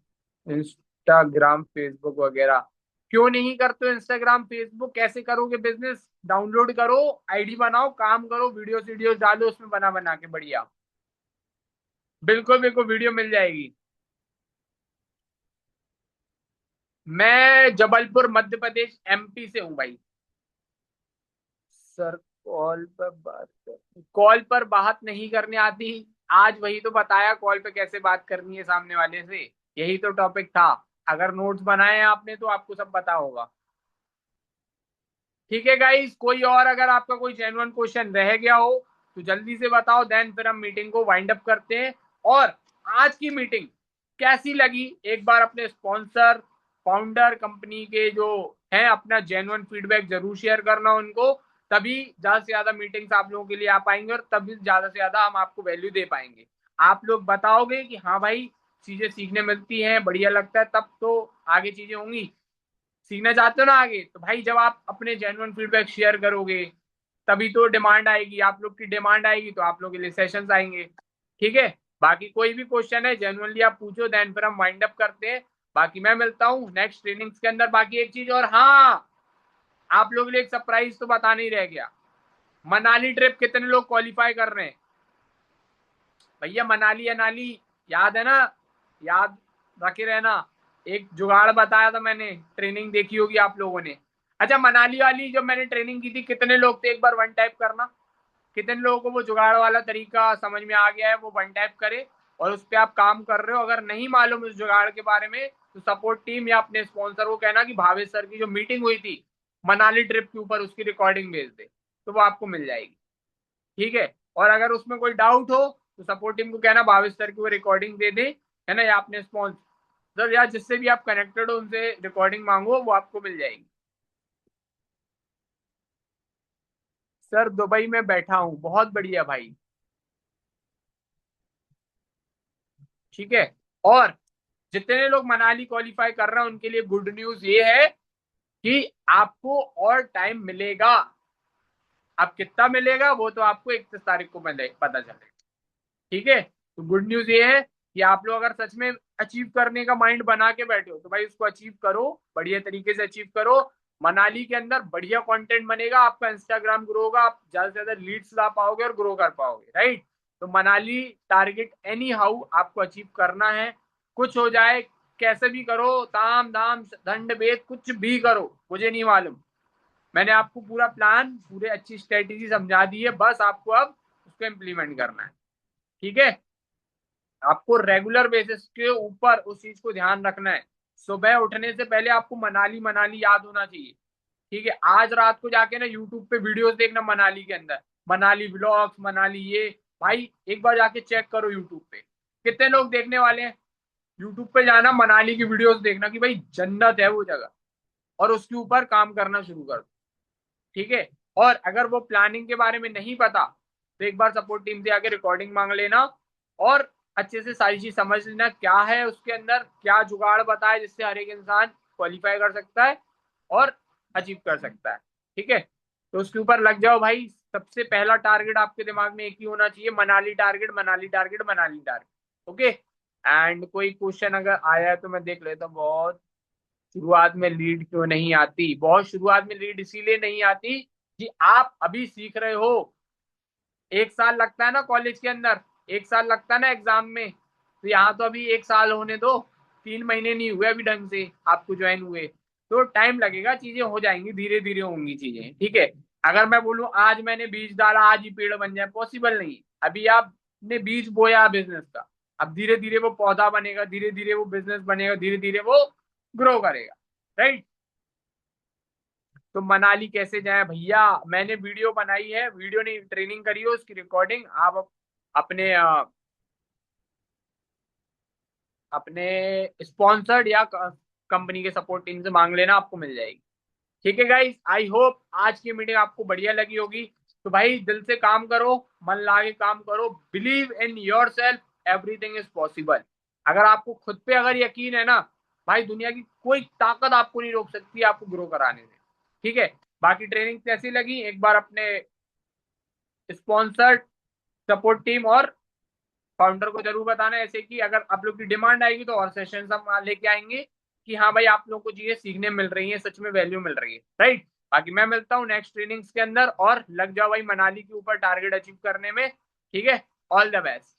Speaker 1: इंस्टाग्राम फेसबुक वगैरह, क्यों नहीं करते हो इंस्टाग्राम फेसबुक, कैसे करोगे बिजनेस, डाउनलोड करो, आईडी बनाओ, काम करो, वीडियो डालो उसमें बना बना के, बढ़िया, बिल्कुल बिल्कुल वीडियो मिल जाएगी। मैं जबलपुर मध्य प्रदेश MP से हूँ भाई। सर कॉल पर बात नहीं करने आती। आज वही तो बताया कॉल पे कैसे बात करनी है सामने वाले से, यही तो टॉपिक था। अगर नोट्स बनाए हैं आपने तो आपको सब पता होगा। ठीक है गाइस, कोई और अगर आपका कोई जेन्युइन क्वेश्चन रह गया हो तो जल्दी से बताओ, देन फिर हम मीटिंग को वाइंड अप करते हैं। और आज की मीटिंग कैसी लगी एक बार अपने स्पॉन्सर, फाउंडर, कंपनी के जो हैं अपना जेन्युइन फीडबैक जरूर शेयर करना उनको, तभी ज्यादा से ज्यादा मीटिंग्स आप लोगों के लिए आ पाएंगे और तभी ज्यादा से ज्यादा हम आपको वैल्यू दे पाएंगे। आप लोग बताओगे कि हाँ भाई चीजें सीखने मिलती हैं, बढ़िया लगता है, तब तो आगे चीजें होंगी। सीखना चाहते हो ना आगे, तो भाई जब आप अपने जेन्युइन फीडबैक शेयर करोगे तभी तो डिमांड आएगी, आप लोग की डिमांड आएगी तो आप लोग के लिए सेशंस आएंगे। ठीक है, बाकी कोई भी क्वेश्चन है जेन्युइनली आप पूछो, देन फिर हम वाइंड अप करते हैं। बाकी मैं मिलता हूँ नेक्स्ट ट्रेनिंग्स के अंदर। बाकी एक चीज और, हाँ आप लोग के लिए एक सरप्राइज तो बता नहीं रह गया, मनाली ट्रिप कितने लोग क्वालिफाई कर रहे हैं भैया? मनाली अनाली याद है ना, याद रखे रहना। एक जुगाड़ बताया था मैंने, ट्रेनिंग देखी होगी आप लोगों ने। अच्छा, मनाली वाली जो मैंने ट्रेनिंग की थी कितने लोग थे, एक बार वन टाइप करना। कितने लोगों को वो जुगाड़ वाला तरीका समझ में आ गया है, वो वन टाइप करे और उस पर आप काम कर रहे हो। अगर नहीं मालूम उस जुगाड़ के बारे में तो सपोर्ट टीम या अपने स्पॉन्सर को कहना कि भावेश सर की जो मीटिंग हुई थी मनाली ट्रिप के ऊपर उसकी रिकॉर्डिंग भेज दे, तो वो आपको मिल जाएगी। ठीक है, और अगर उसमें कोई डाउट हो तो सपोर्ट टीम को कहना भावेश सर की वो रिकॉर्डिंग दे दे, है ना, या अपने स्पॉन्सर या जिससे भी आप कनेक्टेड हो उनसे रिकॉर्डिंग मांगो, वो आपको मिल जाएगी। सर दुबई में बैठा हूं, बहुत बढ़िया भाई। ठीक है, और जितने लोग मनाली क्वालिफाई कर रहे हैं उनके लिए गुड न्यूज ये है कि आपको और टाइम मिलेगा। अब कितना मिलेगा वो तो आपको 31 तारीख को पता चलेगा। ठीक है, तो गुड न्यूज ये है कि आप लोग अगर सच में अचीव करने का माइंड बना के बैठे हो तो भाई उसको अचीव करो, बढ़िया तरीके से अचीव करो। मनाली के अंदर बढ़िया कंटेंट बनेगा, आपका इंस्टाग्राम ग्रो होगा, आप ज्यादा से ज्यादा लीड्स ला पाओगे और ग्रो कर पाओगे। राइट, तो मनाली टारगेट एनी हाउ आपको अचीव करना है, कुछ हो जाए कैसे भी करो, ताम दाम दंड भेद कुछ भी करो, मुझे नहीं मालूम। मैंने आपको पूरा प्लान, पूरे अच्छी स्ट्रेटेजी समझा दी है, बस आपको अब उसको इम्प्लीमेंट करना है। ठीक है, आपको रेगुलर बेसिस के ऊपर उस चीज को ध्यान रखना है। सुबह उठने से पहले आपको मनाली मनाली याद होना चाहिए। ठीक है, आज रात को जाके ना यूट्यूब पे वीडियोस देखना मनाली के अंदर, मनाली व्लॉग्स, मनाली ये, भाई एक बार जाके चेक करो यूट्यूब पे कितने लोग देखने वाले हैं। यूट्यूब पे जाना, मनाली की वीडियोस देखना कि भाई जन्नत है वो जगह, और उसके ऊपर काम करना शुरू कर दो। ठीक है, और अगर वो प्लानिंग के बारे में नहीं पता तो एक बार सपोर्ट टीम से आके रिकॉर्डिंग मांग लेना और अच्छे से सारी चीज समझ लेना क्या है उसके अंदर, क्या जुगाड़ बताए जिससे हर एक इंसान क्वालिफाई कर सकता है और अचीव कर सकता है। ठीक है, तो उसके ऊपर लग जाओ भाई। सबसे पहला टारगेट आपके दिमाग में एक ही होना चाहिए, Manali target, Manali target, Manali target. Okay, and कोई क्वेश्चन अगर आया है तो मैं देख लेता हूँ। बहुत शुरुआत में लीड क्यों नहीं आती? बहुत शुरुआत में लीड इसीलिए नहीं आती कि आप अभी सीख रहे हो। एक साल लगता है ना कॉलेज के अंदर, एक साल लगता है ना एग्जाम में, तो यहाँ तो अभी एक साल होने दो, 3 महीने नहीं हुए अभी ढंग से आपको ज्वाइन हुए, तो टाइम लगेगा, चीजें हो जाएंगी, धीरे धीरे होंगी चीजें। ठीक है, अगर मैं बोलूं आज मैंने बीज डाला आज ही पेड़ बन जाए, पॉसिबल नहीं। अभी आपने बीज बोया बिजनेस का, अब धीरे धीरे वो पौधा बनेगा, धीरे धीरे वो बिजनेस बनेगा, धीरे धीरे वो ग्रो करेगा। राइट, तो मनाली कैसे जाए भैया, मैंने वीडियो बनाई है, वीडियो नहीं ट्रेनिंग करी हो, उसकी रिकॉर्डिंग आप अपने अपने स्पॉन्सर्ड या कंपनी के सपोर्ट टीम से मांग लेना, आपको मिल जाएगी। ठीक है गाइस, आई होप आज की मीटिंग आपको बढ़िया लगी होगी। तो भाई दिल से काम करो, मन लाके काम करो, believe in yourself, everything is possible. अगर आपको खुद पे अगर यकीन है ना भाई, दुनिया की कोई ताकत आपको नहीं रोक सकती आपको ग्रो कराने से। ठीक है, बाकी ट्रेनिंग कैसी लगी एक बार अपने स्पॉन्सर्ड, सपोर्ट टीम और फाउंडर को जरूर बताना। ऐसे कि अगर आप लोग की डिमांड आएगी तो और सेशन हम लेके आएंगे कि हाँ भाई आप लोग को चीजें सीखने मिल रही है, सच में वैल्यू मिल रही है। राइट, बाकी मैं मिलता हूँ नेक्स्ट ट्रेनिंग्स के अंदर, और लग जाओ भाई मनाली के ऊपर टारगेट अचीव करने में। ठीक है, ऑल द बेस्ट।